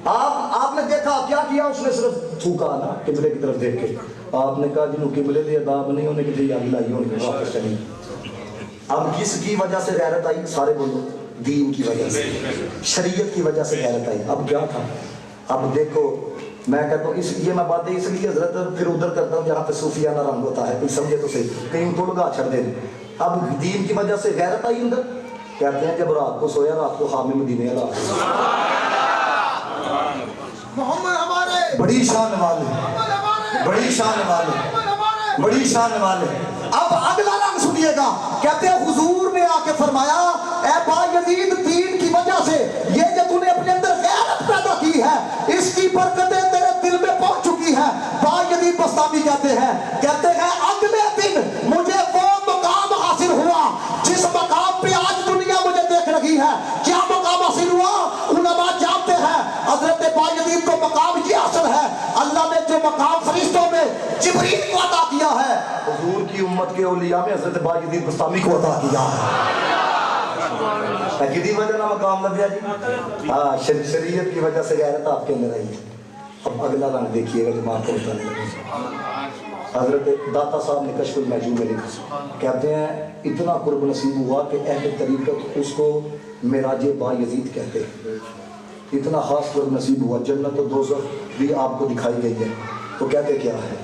آپ نے دیکھا کیا کیا, اس نے صرف تھوکا نا قبلے کی طرف دیکھ کے. آپ نے کہا جنہوں قبلے دے عذاب نہیں ہونے کی تیاری لائی ہونے کی واپس چلی. اب کس کی وجہ سے غیرت آئی؟ سارے بولو, دین کی وجہ سے, شریعت کی وجہ سے غیرت آئی. اب کیا تھا؟ اب دیکھو میں کہتا ہوں یہ میں باتیں اس لیے حضرت پھر ادھر کرتا ہوں جہاں پہ صوفیانہ رنگ ہوتا ہے, کوئی سمجھے تو صحیح, کہیں تو لگا چھڑ دیں. اب دین کی وجہ سے غیرت آئی اندر. کہتے ہیں جب رات کو سویا رات کو خواب میں مدینے اللہ محمد ہمارے, بڑی شان والے, بڑی شان والے, بڑی شان والے. اب اگلا رنگ سنیے گا, کہتے ہیں حضور نے آ کے فرمایا اے با یزید دین کی وجہ سے یہ جو تو نے اپنے اندر غیرت پیدا کی ہے اس کی برکتیں تیرے دل میں پہنچ چکی ہے. با یزید بستامی کہتے ہیں اگلے دن مجھے وہ مقام حاصل ہوا جس مقام پہ آج دنیا مجھے دیکھ رہی ہے. کیا مقام حاصل ہوا؟ علماء جانتے ہیں حضرت با یزید کو مقام یہ حاصل ہے, اللہ نے جو مقام فرشتوں میں جبریل کو عطا کیا ہے حضور کی امت کے اولیاء میں حضرت با یزید بستامی کو عطا کیا ہے. کدی وجہ نہ مقام لگیا جی, ہاں شریعت کی وجہ سے غیرت آپ کے اندر آئی ہے. اب اگلا رنگ دیکھیے گا جب آپ کو بتانے لگے. حضرت داتا صاحب نے کشف المحجوب میں لکھا, کہتے ہیں اتنا قرب نصیب ہوا کہ اہل طریقت اس کو معراج با یزید کہتے ہیں. اتنا خاص قرب نصیب ہوا, جنت و دوزخ بھی آپ کو دکھائی گئی ہے. تو کہتے کیا ہے؟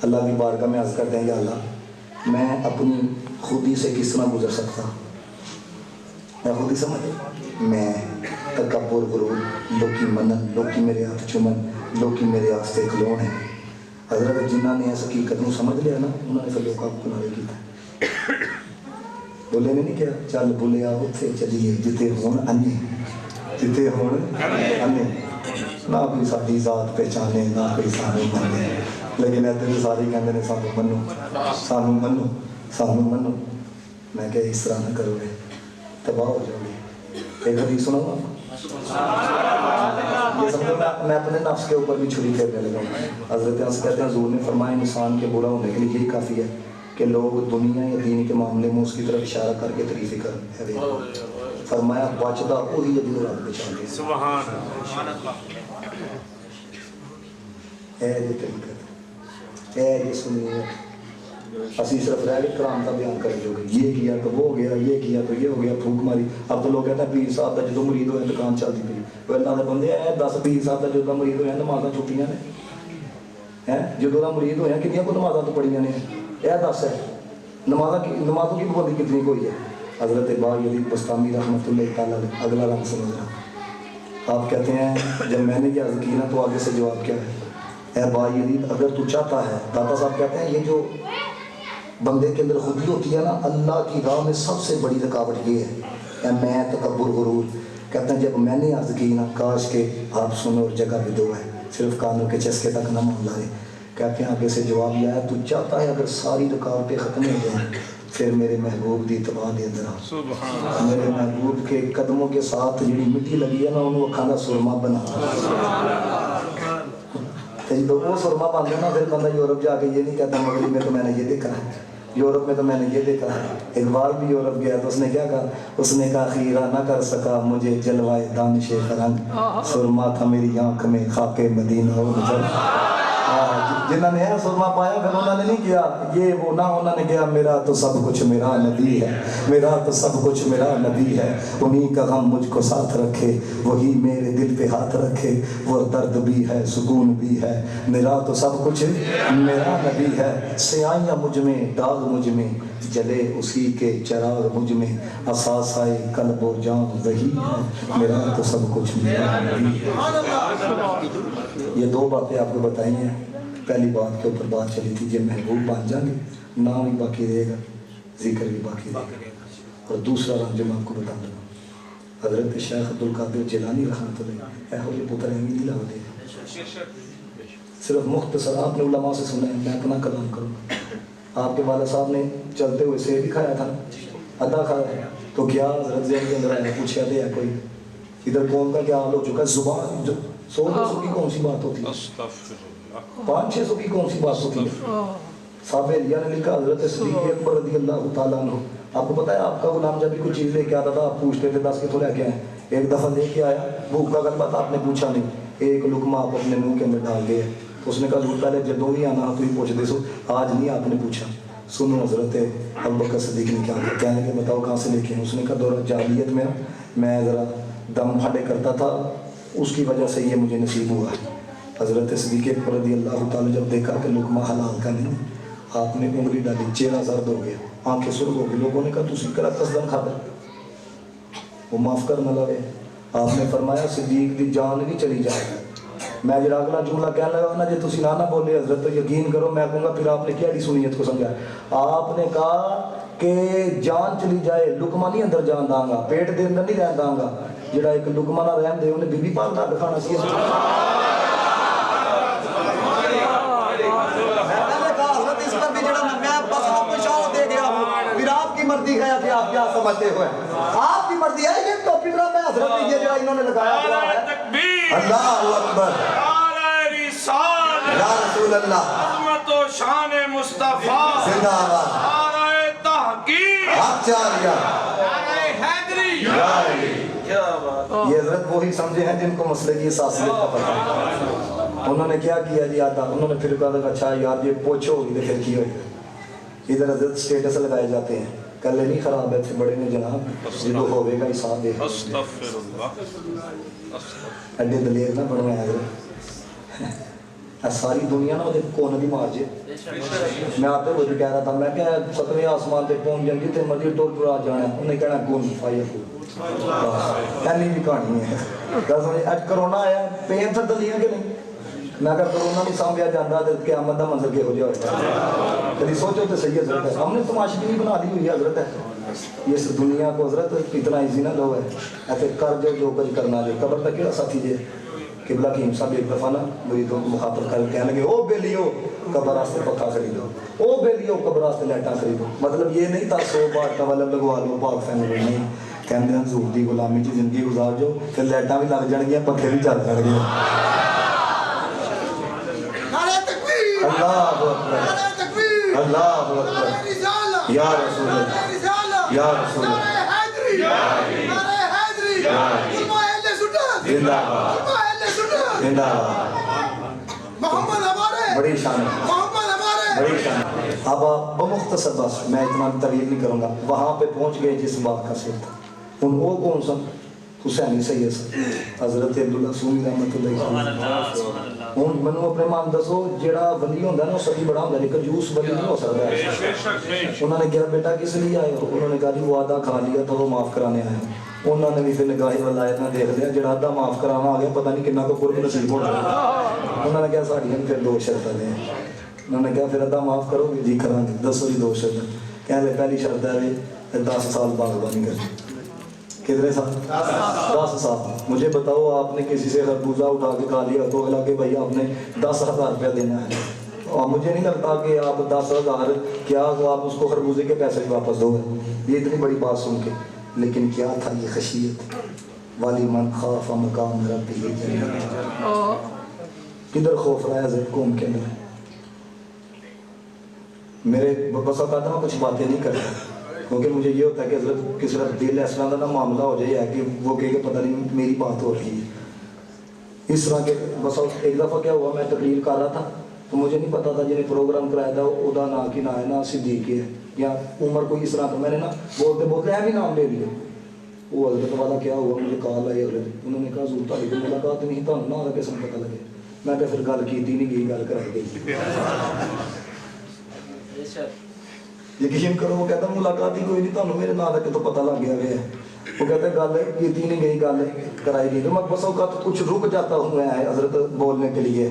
اللہ کی بارگاہ میں عرض کرتے ہیں یا اللہ میں اپنی خودی سے کس طرح گزر سکتا, میں خودی سمجھ, میں تکبر غرور, لوکی منن, لوکی میرے ہاتھ چومن, لوکی میرے آستے کھلون ہے. حضرت جنہاں نے اس حقیقت کو سمجھ لیا نا انہوں نے پھر لوکاں کو کنارے کیتا. بولے نہیں کیا چل بولیا اتھے چلیے جتے ہون انے, جتے ہون انے, نہ کوئی ساری ذات پہچانے نہ کوئی سانو منے, لیکن ایتے تو ساری کہندے نے سانو منو سانو منو سانو منو. میں کہ اس طرح نہ کرو گے تباہ ہو جاؤ گے. ایک حدیث سناؤں آپ, یہ سمجھو میں اپنے نفس کے اوپر بھی چھری پھیرنے لگا ہوں. حضرت انس کہتے ہیں حضور نے فرمایا انسان کے برا ہونے کے لیے یہی کافی ہے کہ لوگ دنیا یا دین کے معاملے میں اس کی طرف اشارہ کر کے تعریف کر. فرمایا بچدا وہی ہے جنہوں رب بچا دے. سبحان اللہ. اے یہ طریقت, اے یہ سنیت, اسی صرف رہ گئے کرام کا بیان کر جو گئی, یہ کیا تو وہ گیا, یہ کیا تو یہ ہو گیا, پھونک ماری. اب تو لوگ کہتے ہیں پیر صاحب کا جدو مرید ہوئے دکان چلتی پی. وہ اللہ دے بندے اے 10 پیر صاحب کا جدو مرید ہوئے نمازاں چھٹیاں نے, جدو کا مرید ہوئے کنیاں کو نمازاں تو پڑھیاں نے, اے 10 ہے نمازوں کی پابندی کتنی کوئی ہے. حضرت با یزید بستامی رحمۃ اللہ تعالیٰ اگلا رنگ سمجھ رہا. آپ کہتے ہیں جب میں نے یہ عرض کی نا تو آگے سے جواب کیا ہے, اے با یزید اگر تو چاہتا ہے, داتا صاحب کہتے ہیں یہ جو بندے کے اندر خودی ہوتی ہے نا اللہ کی راہ میں سب سے بڑی رکاوٹ یہ ہے اے میں تکبر غرور. کہتے ہیں جب میں نے عرض کی نا کاش کے آپ سنو اور جگہ بھی دو ہے, صرف کانوں کے چسکے تک نہ معاملہ ہے. کہتے ہیں آگے سے جواب یہ ہے تو چاہتا ہے اگر ساری رکاوٹیں ختم ہو جائیں پھر میرے محبوب دی اتباع دے اندر آ, میرے محبوب کے قدموں کے ساتھ جڑی مٹی لگی ہے نا انہوں اکھاں دا سرما بنا. جب وہ سرما باندھے نا پھر بندہ یورپ جا کے یہ نہیں کہتا مغرب میں تو میں نے یہ دیکھا ہے, یورپ میں تو میں نے یہ دیکھا ہے. اقبال بھی یورپ گیا تو اس نے کیا کہا, اس نے کہا خیرہ نہ کر سکا مجھے جلوائے دانش فرنگ, سرما تھا میری آنکھ میں خاک مدینہ اور جب جنہوں نے ہے سرما پایا پھر انہوں نے نہیں کیا یہ وہ نہ، انہوں نے کیا میرا تو سب کچھ میرا نبی ہے، میرا تو سب کچھ میرا نبی ہے، انہی کا غم مجھ کو ساتھ رکھے، وہی میرے دل پہ ہاتھ رکھے، وہ درد بھی ہے سکون بھی ہے، میرا تو سب کچھ میرا نبی ہے، سیائیاں مجھ میں داغ مجھ میں، جلے اسی کے چراغ مجھ میں، اساسائے قلب و جان وہی ہے، میرا تو سب کچھ میرا نبی ہے۔ یہ دو باتیں آپ کو بتائی ہیں، پہلی بات کے اوپر بات چلی تھی جب محبوب بن جائیں گے نام بھی باقی رہے گا، ذکر بھی باقی رہے گا، اور دوسرا رنگ جو میں آپ کو بتا دوں حضرت شیخ عبدالقادر جیلانی رحمۃ اللہ اے ہوئے پتر احمد نہیں لاؤ دے، صرف مختصر آپ نے علماء سے سنا ہے، میں اپنا کلام کروں۔ آپ کے والد صاحب نے چلتے ہوئے سیب بھی کھایا تھا، ادا کھایا ہے، تو کیا حضرت ذہن کے اندر آیا پوچھا دے کوئی ادھر قوم کا کیا حال ہو چکا ہے، زبان جو 100-200 کی کون سی بات ہوتی ہے، 500-600 کی کون سی بات ہوتی ہے۔ صاحب علیہ نے لکھا حضرت صدیق اکبر رضی اللہ تعالیٰ عنہ، آپ کو پتا ہے آپ کا غلام جب بھی کوئی چیز لے کے آتا تھا آپ پوچھتے تھے 10 کتوں لے کے آئے، ایک دفعہ لے کے آیا بھوک کا غلبہ آپ نے پوچھا نہیں، ایک لقمہ آپ اپنے منہ کے اندر ڈال گئے، اس نے کہا ضرور پہلے جدوں بھی آنا تو ہی پوچھ دے سو، آج نہیں آپ نے پوچھا۔ سنو حضرت ابوبکر صدیق نے کیا کہا، کہنے کے بتاؤ کہاں سے لے کے ہیں، اس نے کہا دورہ جاہلیت میں ذرا دم پھاڑے کرتا تھا، اس کی وجہ سے یہ مجھے نصیب ہوا ہے۔ حضرت صدیق اکبر رضی اللہ تعالیٰ جب دیکھا کہ لقمہ حلال کا نہیں، آپ نے انگلی ڈالی، چہرہ زرد ہو گیا، آنکھیں سرخ ہو گئی، لوگوں نے کہا تُسی کرا قصدن کھاتا وہ معاف کر نہ لگے، آپ نے فرمایا صدیق دی جان بھی چلی جائے گی۔ میں جڑا اگلا جملہ کہنے لگا نا جی تسی نہ بولے حضرت تو یقین کرو میں کہوں گا پھر آپ نے کیا سنیت کو سمجھا، آپ نے کہا کہ جان چلی جائے لقمہ نہیں اندر جان داں گا، پیٹ دے اندر نہیں رہن داں گا، جڑا ایک لقمہ نہ رہن دے انہیں بی بی پاک نہ دکھانا سی۔ مرضی ہے کہ آپ کیا سمجھتے ہوئے آپ کی مرضی ہے یہ تو پھر میں حضرت یہ جو انہوں نے لگایا ہوا ہے، اللہ اکبر، یا رسول اللہ، عظمت و شان مصطفیٰ، زندہ آباد، نعرہ تحقیق، حق چاریہ، نعرہ حیدری، کیا بات، یہ حضرت وہی سمجھے ہیں جن کو مسئلے کی اساسیت کا پتہ ہے۔ انہوں نے کیا کیا جی آتا، انہوں نے پھر کہا اچھا یار یہ پوچھو ادھر پھر کی ہوئے، ادھر حضرت سٹیٹس لگائے جاتے ہیں، کلے نہیں خراب ہے تھے بڑے نے جناب جدو ہوئے گا حساب دے استغفر اللہ، اڈے دلیر نہ بنوائے حضرت، ساری دنیا نہ کون بھی مار جے۔ میں آتے ہوئے بھی کہہ رہا تھا، میں کہا 7ویں آسمان تے پہنچ جائیں جتنے مرضی ٹول پر آ جانا ہے، انہیں کہنا گن فائر کو اینی بھی کہانی ہے۔ اج کرونا آیا پین تھا دلیاں کہ نہیں، میں اگر کرونا نہیں سامبیا جانا تو قیامت دا منظر کے ہو جائے، کبھی سوچو تو صحیح حضرت ہے، ہم نے تماشبینی بنا دی ہوئی حضرت ہے، یہ اس دنیا کو حضرت اتنا ایزی نہ لو ہے، ایسے کر جو کچھ کرنا جو قبر تک کیڑا ساتھی جے۔ قبلہ کی صاحب ایک دفعہ نا مریدوں کو مخاطب کر کہنے لگے او بیلیو قبر واسطے پکا خریدو، او بیلیو قبر واسطے لائٹاں خریدو، مطلب یہ نہیں تھا 100 بار ٹاول لگوا لو پاک فیملی نہیں، کہندے ہیں حضور دی غلامی چ زندگی گزار جو پھر لائٹاں بھی لگ جان گیا پنکھے بھی چل جان گے۔ اللہ اکبر، اللہ اکبر، یا رسول اللہ، یا رسول اللہ، زندہ باد، زندہ باد، محمد ہمارے، بڑی شان ہے، محمد ہمارے، بڑی شان ہے۔ اب بمختصر بس میں اتنا طویل نہیں کروں گا، وہاں پہ پہنچ گئے جس بات کا سر تھا، ان وہ کون سا حسینی سید حضرت عبداللہ سومی رحمت اللہ علیہ، ہوں منو اپنے مان دسو جڑا ولی ہوندا نا سبھی بڑا ہوندا لیکن جوس ولی نہیں ہو سکتا ہے۔ انہوں نے کہا بیٹا کس لیے آئے ہو، انہوں نے کہا جی وعدہ کھا لیا تھا وہ معاف کرانے آئے ہوں، انہوں نے بھی پھر نگاہ ولایت نہ دیکھ لیا جڑا آدھا معاف کرانا آ گیا پتہ نہیں کنا کو قرب نصیب ہونا، انہوں نے کہا ساڑیاں پھر 2 شرطیں دیں، انہوں نے کہا پھر آدھا معاف کرو گے جی کریں گے، دسو جی 2 شرطیں، کہنے پہلی شرط ہے 10 سال باغبانی کرنی، کتنے سال؟ 10 سال۔ مجھے بتاؤ آپ نے کسی سے خربوزہ اٹھا کے کھا لیا تو اگلا کہ بھائی آپ نے 10,000 روپیہ دینا ہے، اور مجھے نہیں لگتا کہ آپ 10,000 کیا آپ اس کو خربوزے کے پیسے واپس دو گے، یہ اتنی بڑی بات سن کے، لیکن کیا تھا یہ خشیت، والی من خاف مقام ربہ جنت، کدھر خوف رہا ہے حضرت قوم کے اندر، میرے بس اوقات میں کچھ باتیں نہیں کرتا کیونکہ مجھے یہ ہوتا ہے کہ حضرت کسی طرح دل اس طرح کا معاملہ ہو جائے کہ وہ کہے کہ پتہ نہیں میری بات ہو رہی ہے اس طرح کے۔ بس ایک دفعہ کیا ہوا میں تقریر کر رہا تھا تو مجھے نہیں پتا تھا جنہیں پروگرام کرایا تھا وہ نا کی نا ہے نا صدیق ہے یا عمر کوئی اس طرح کا. میں نے نا بولتے بولتے بھی نام لے لیے. وہ حضرت والا کیا ہوا مجھے کال آئی اگلے دن. انہوں نے کہا حضور تاری کو ملاقات نہیں تھا نہ کس میں پتا لگے. میں کہ پھر گل کی نہیں گئی گل کرائی گئی. یقین کرو وہ کہتا ملاقات ہی کوئی نہیں تمہیں میرے نام تک تو پتہ لگ گیا ہے. وہ کہتے ہیں گل کی نہیں گئی گل کرائی گئی. تو میں بس اوقات کچھ رک جاتا ہوں میں حضرت بولنے کے لیے.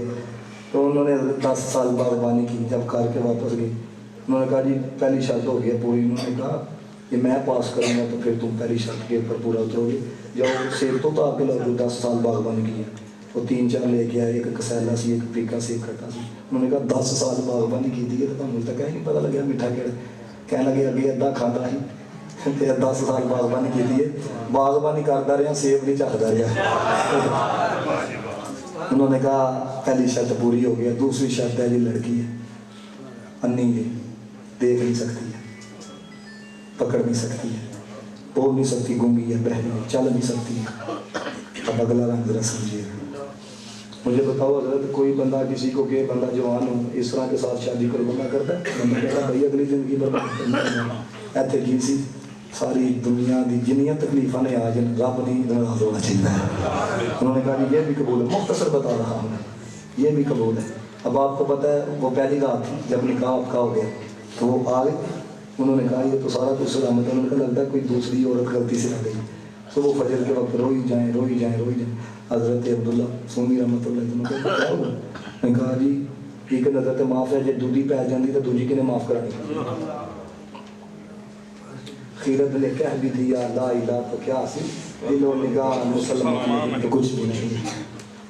تو انہوں نے 10 سال باغبانی کی. جب کر کے واپس گئی انہوں نے کہا جی پہلی شرط ہو گئی پوری. انہوں نے کہا کہ میں پاس کروں گا تو پھر تم پہلی شرط کے اوپر پورا اترو گے. جاؤ سیب تو آپ کے لوگ 10 سال باغبانی کی ہے. وہ 3-4 لے کے آئے. ایک کسیلا سی ایک پیکا سی ایک کھٹا سی. انہوں نے کہا 10 سال باغبانی کی تھی تو مجھ تک نہیں پتا لگیا میٹھا کہڑا. کہنے لگے اگے ادھا کھانا ہی 10 سال باغبانی کی تھی. باغبانی کرتا رہا سیب نہیں چکھتا رہا. انہوں نے کہا پہلی شرط پوری ہو گیا. دوسری شرط ہے جی لڑکی ہے انی ہے دیکھ نہیں سکتی ہے پکڑ نہیں سکتی ہے بول نہیں سکتی گونگی ہے بہری ہے چل نہیں سکتی ہے. اب اگلا رنگ ذرا سمجھیے. مجھے بتاؤ حضرت کوئی بندہ کسی کو کہ بندہ جوان ہو اس طرح کے ساتھ شادی کرو بندہ کرتا ہے؟ بندہ کہتا ہے بھائی اگلی زندگی برباد کرنا. ایتھے کی سی ساری دنیا دی جنیاں تکلیفاں نے آج رب نہیں ناراض ہونا چاہیے. انہوں نے کہا جی یہ بھی قبول ہے. مختصر بتا رہا ہوں یہ بھی قبول ہے. اب آپ کو پتہ ہے وہ پہلی رات تھی جب نکاح آپ کا ہو گیا تو وہ آ گئے. انہوں نے کہا یہ تو سارا کچھ سلامت ہے. انہوں نے کہا لگتا ہے کوئی دوسری عورت غلطی سے آ گئی. تو وہ فجر کے وقت روئی جائیں روئی جائیں روئی جائیں. حضرت عبداللہ سومی رحمۃ اللہ علیہ نے کہا ہوا. میں کہا جی ایک نظر معاف ہے جب دوسری پی جاتی تو دوسری کنے معاف کرانی. خیرت نے کہہ بھی دیا لا الہ تو کیا سی دل و نگاہ مسلمان تو کچھ بھی نہیں.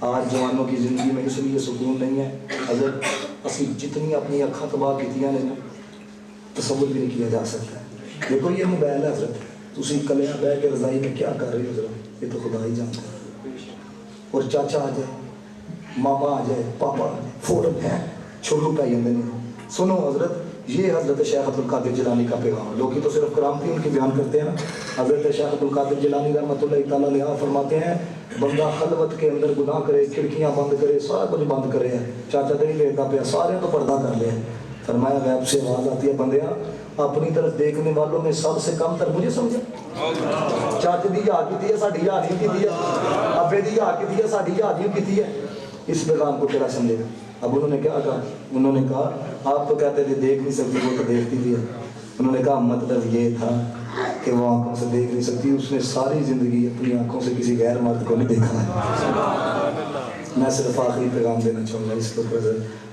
آج جوانوں کی زندگی میں اس لیے سکون نہیں ہے. حضرت اسی جتنی اپنی اکھاں تباہ کیتیاں نے تصور بھی نہیں کیا جا سکتا ہے. دیکھو یہ موبائل ہے حضرت تسی کلیاں بہ کے رضائی میں کیا کر رہے ہو حضرت یہ تو خدا ہی جانتا ہے. اور چاچا آ جائے ماما آ جائے پاپا آ جائے فوراً ہے چھوڑو پہ جاندے نے. سنو حضرت یہ حضرت شیخ عبد القادر جیلانی کا پیغام. لوگ تو صرف کرامتی ان کی بیان کرتے ہیں نا. حضرت شیخ عبد القادر جیلانی رحمۃ اللہ تعالیٰ علیہ فرماتے ہیں بندہ خلوت کے اندر گناہ کرے کھڑکیاں بند کرے سارا کچھ بند کرے ہیں. چاچا تو نہیں لیتا پیا سارے تو پردہ کر لے. فرمایا غیب سے آواز آتی ہے بندیاں اپنی طرف دیکھنے والوں میں سب سے کم تر مجھے سمجھے. چاچے دی یاد کی ہے ساڈی یاد نہیں کی ہے. ابے دی یاد کی ہے ساڈی یاد نہیں کی ہے. اس پیغام کو کیا سمجھے گا. اب انہوں نے کیا کہا. انہوں نے کہا آپ تو کہتے تھے دیکھ نہیں سکتی وہ تو دیکھتی بھی ہے. انہوں نے کہا مطلب یہ تھا کہ وہ آنکھوں سے دیکھ نہیں سکتی. اس نے ساری زندگی اپنی آنکھوں سے کسی غیر مرد کو نہیں دیکھا ہے. میں صرف آخری پیغام دینا چاہوں گا اس کے اوپر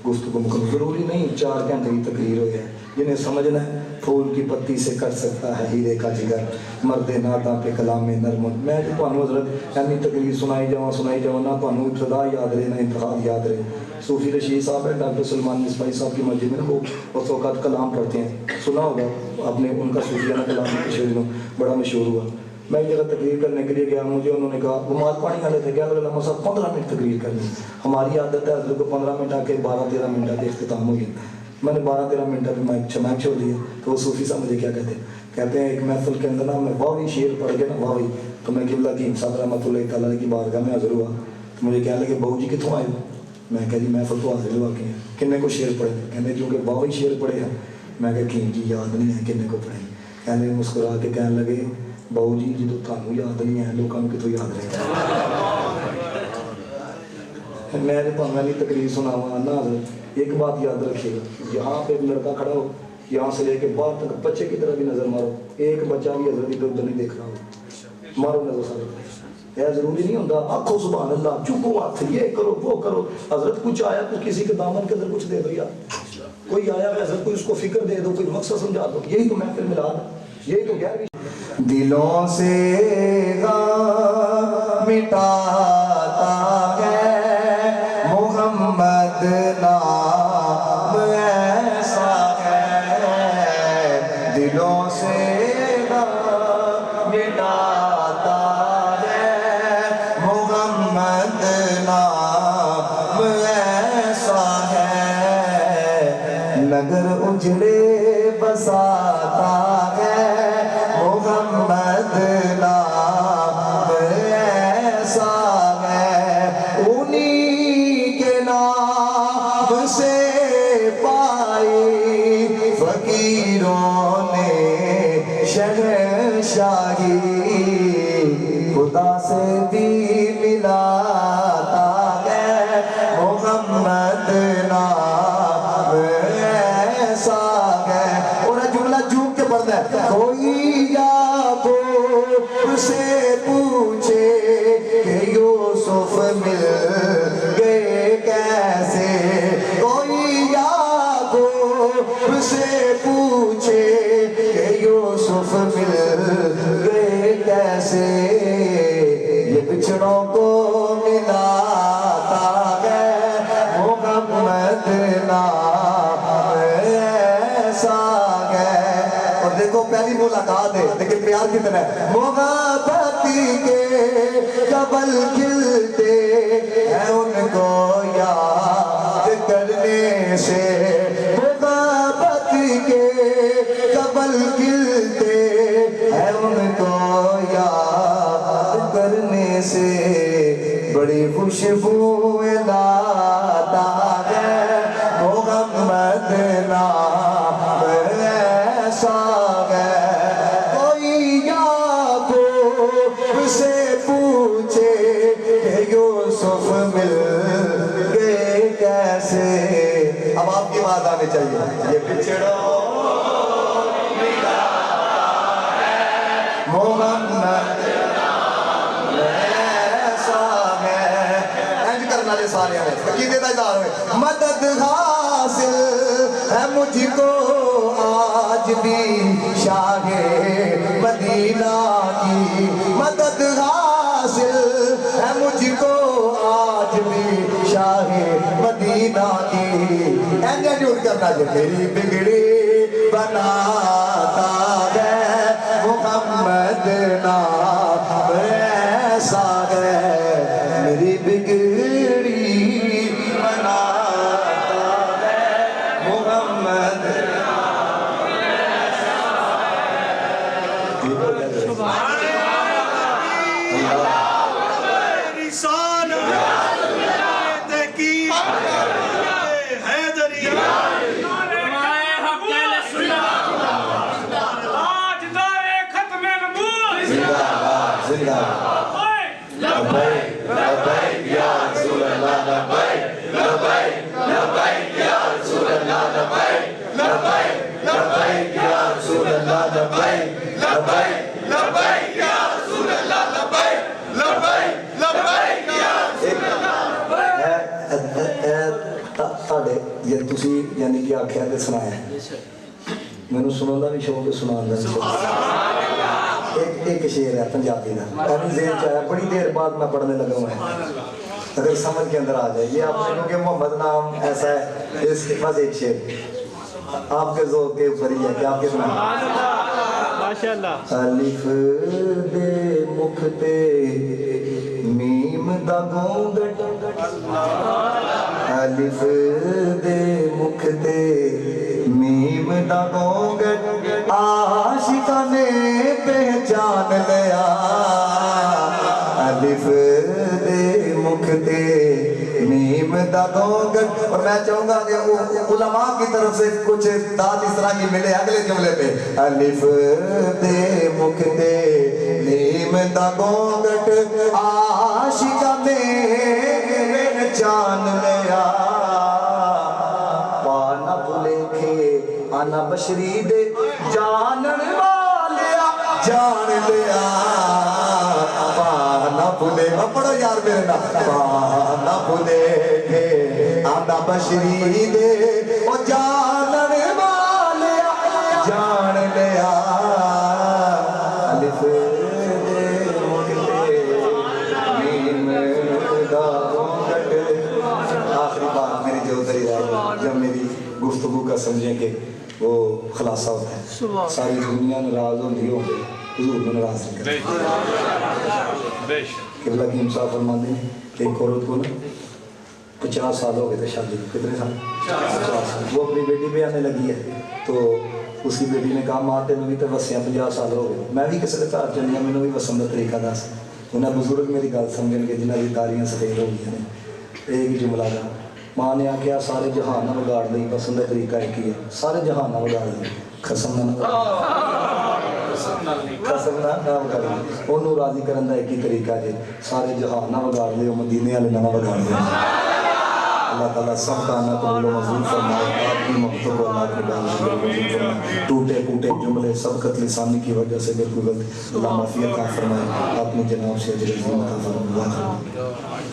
گفتگو مکمل ضروری نہیں 4 گھنٹے کی تقریر ہو ہے. جنہیں سمجھنا ہے پھول کی پتی سے کر سکتا ہے ہیرے کا جگر مرد ناتا پہ کلام میں نرم. میں تو تمہیں حضرت ایمی تقریر سنائی جاؤں نہ تمہیں ابتدا یاد رہے نہ انتہا یاد رہے. صوفی رشید صاحب ہے ڈاکٹر سلمان مصباحی صاحب کی مسجد میں وہ اس وقت کلام پڑھتے ہیں. سنا ہوگا آپ نے ان کا صوفیانہ کلام بڑا مشہور ہوا. میں ایک جگہ تقریر کرنے کے لیے گیا. مجھے انہوں نے کہا وہ مال پانی والے تھے. کیا علامہ صاحب 15 منٹ تقریر کرنی. ہماری عادت ہے حضرت کو 15 منٹ آ کے 12-13 منٹ آ کے اختتام ہو گیا. میں نے 12-13 منٹ ابھی مائک چھوڑ دیا. تو وہ صوفی صاحب مجھے کیا کہتے ہیں ایک محفل کے اندر نا میں واوی شعر پڑھ گیا نا واوی تو میں قبلہ کی صاحب رحمۃ اللہ تعالیٰ کی بارگاہ میں حاضر ہوا. تو مجھے کہنے لگے بہو جی کتوں آئے ہو. میں کہا جی محفل تو حاضر ہوا کے ہیں. کنے کو شعر پڑھے کہنے کیونکہ واوی شعر پڑھے ہیں. میں کہا کہ جی یاد نہیں ہے کنے کو پڑھے. کہنے مسکرا کے کہنے لگے بہو جی جدو تھانوں یاد نہیں ہے لوگوں کو کتوں یاد رہے گا. میں نے تمہیں تقریر سناوا نا. ایک بات یاد رکھیے گا یہاں پہ لڑکا کھڑا ہو یہاں سے لے کے باہر تک بچے کی طرح بھی نظر مارو. ایک بچہ بھی حضرت ادھر ادھر نہیں دیکھ رہا ہو مارو نظر سارے. یہ ضروری نہیں ہوتا آنکھوں سبحان اللہ چکو ہاتھ یہ کرو وہ کرو. حضرت کچھ آیا تو کسی کے دامن کے اندر کچھ دے دو یار. کوئی آیا ہے حضرت کوئی اس کو فکر دے دو کوئی مقصد سمجھا دو. یہی تو محفل میلاد یہی تو گہری دلوں سے غم مٹاتا ہے محمد نام ایسا ہے. دلوں سے غم مٹاتا ہے محمد نام ایسا ہے. نگر اجڑے بساتا ہے محمد نام ایسا ہے. انہی کے نام سے شہنشاہی خدا سے بھی ملاتا ہے محمد نام ایسا ہے. اور یہ جملہ جھوم کے پڑھنا ہے. کوئی یا وہ سے پوچھے کہ یوسف مل گئے کیسے. کوئی یا وہ سے پوچھے کہ یوسف مل گئے کیسے. یہ بچھڑوں کو ملاتا ہے محمد نام ایسا ہے. اور دیکھو پہلی ملاقات ہے لیکن پیار کتنا ہے. محبت کے قبل کھلتے ہیں ان کو یاد کرنے سے. محبت کے قبل کھلتے ہیں ان کو یاد کرنے سے. بڑی خوشبو لاتا ہے محمد نام ایسا ہے. کوئی یعقوب سے پوچھے کہ یوسف مل گئے کیسے. اب آپ کی بات آنی چاہیے. یہ بچھڑوں محمد ایسا ہے. انج کرنا لے سارے ہیں عقیدے کا اظہار ہے. مدد حاصل ہے مجھ کو آج بھی شاہ مدینہ کی. مدد حاصل ہے مجھ کو آج بھی شاہ مدینہ کی. انج کرنا جو میری بگڑی بناتا ہے محمد نام ایسا ہے. میری بگڑی بناتا ہے محمد نام ایسا یعنی کہ آخیا تو سنایا میرے سننے کا بھی شوق ہے سنان کا بھی شوق. ایک شعر ہے پنجابی کا ابھی ذہن چ آیا بڑی دیر بعد میں پڑھنے لگا ہوں. اگر سمجھ کے اندر آ جائے یہ آپ نے کیونکہ محمد نام ایسا ہے اس کے پاس ایک شعر آپ کے ذوق کے اوپر ہی ہے کہ آپ کے سنائیں. الف دے مکھ تے میم دا گونگٹ. الف دے مکھ تے میم دا گونگٹ عاشقاں نے پہچان لیا. الف دے مکھ تے میم دا گونگٹ. اور میں چاہوں گا کہ علماء کی طرف سے کچھ داد اس طرح کی ملے اگلے جملے پہ. الف دے مکھ تے میم دا گونگٹ عاشقاں نے پہچان لیا. پانا بھولے تھے آنا بشری دے جانن والیا جان لیا. پانا بھولے پڑھو یار میرے نا. پانا بھولے تھے آنا بشری دے او جانن والیا جان لیا. الف دے مکھ تے میم دا گونگٹ. آخری بات میری جو ادھر ہی رہ گئی جب میری گفتگو کا سمجھیں کہ وہ خلاصہ ہوتا ہے. ساری دنیا ناراض ہوتی ہو حضور کو ناراض نہیں کرتا. قبلہ کی امسا فرماتے ہیں ایک عورت کو نا 50 سال ہو گئے تھے شادی. کتنے سال؟ 50 سال. وہ اپنی بیٹی پہ آنے لگی ہے تو اس کی بیٹی نے کہا ماں تینوں بھی تو وسیاں 50 سال ہو گئے. میں بھی کسی کے گھر چلی ہوں مینوں بھی وسن کا طریقہ دس. انہیں بزرگ میری گل سمجھن گے جنہاں کی تاریاں سفید ہو گئی ہیں. ایک جملہ تھا ماں نے آخیا سارے جہان نہ بگاڑ دئی. وسن کا طریقہ ایک ہی ہے سارے جہان نہ بگاڑ دئی. قسم نہ نہ وگاڑی انہوں راضی کرن دا ایک ہی طریقہ جی سارے جہان نہ وگاڑ لے مدینے والے نہ وگاڑ لے اللہ تعالیٰ سب کا نہ قبول و مضبوط فرمائے آپ کی محبتوں کو اللہ کے ڈال ٹوٹے پوٹے جملے سبقت لسانی کی وجہ سے بالکل غلط اللہ معافی عطا فرمائے اپنی جناب سے اجر عظیم عطا فرمائے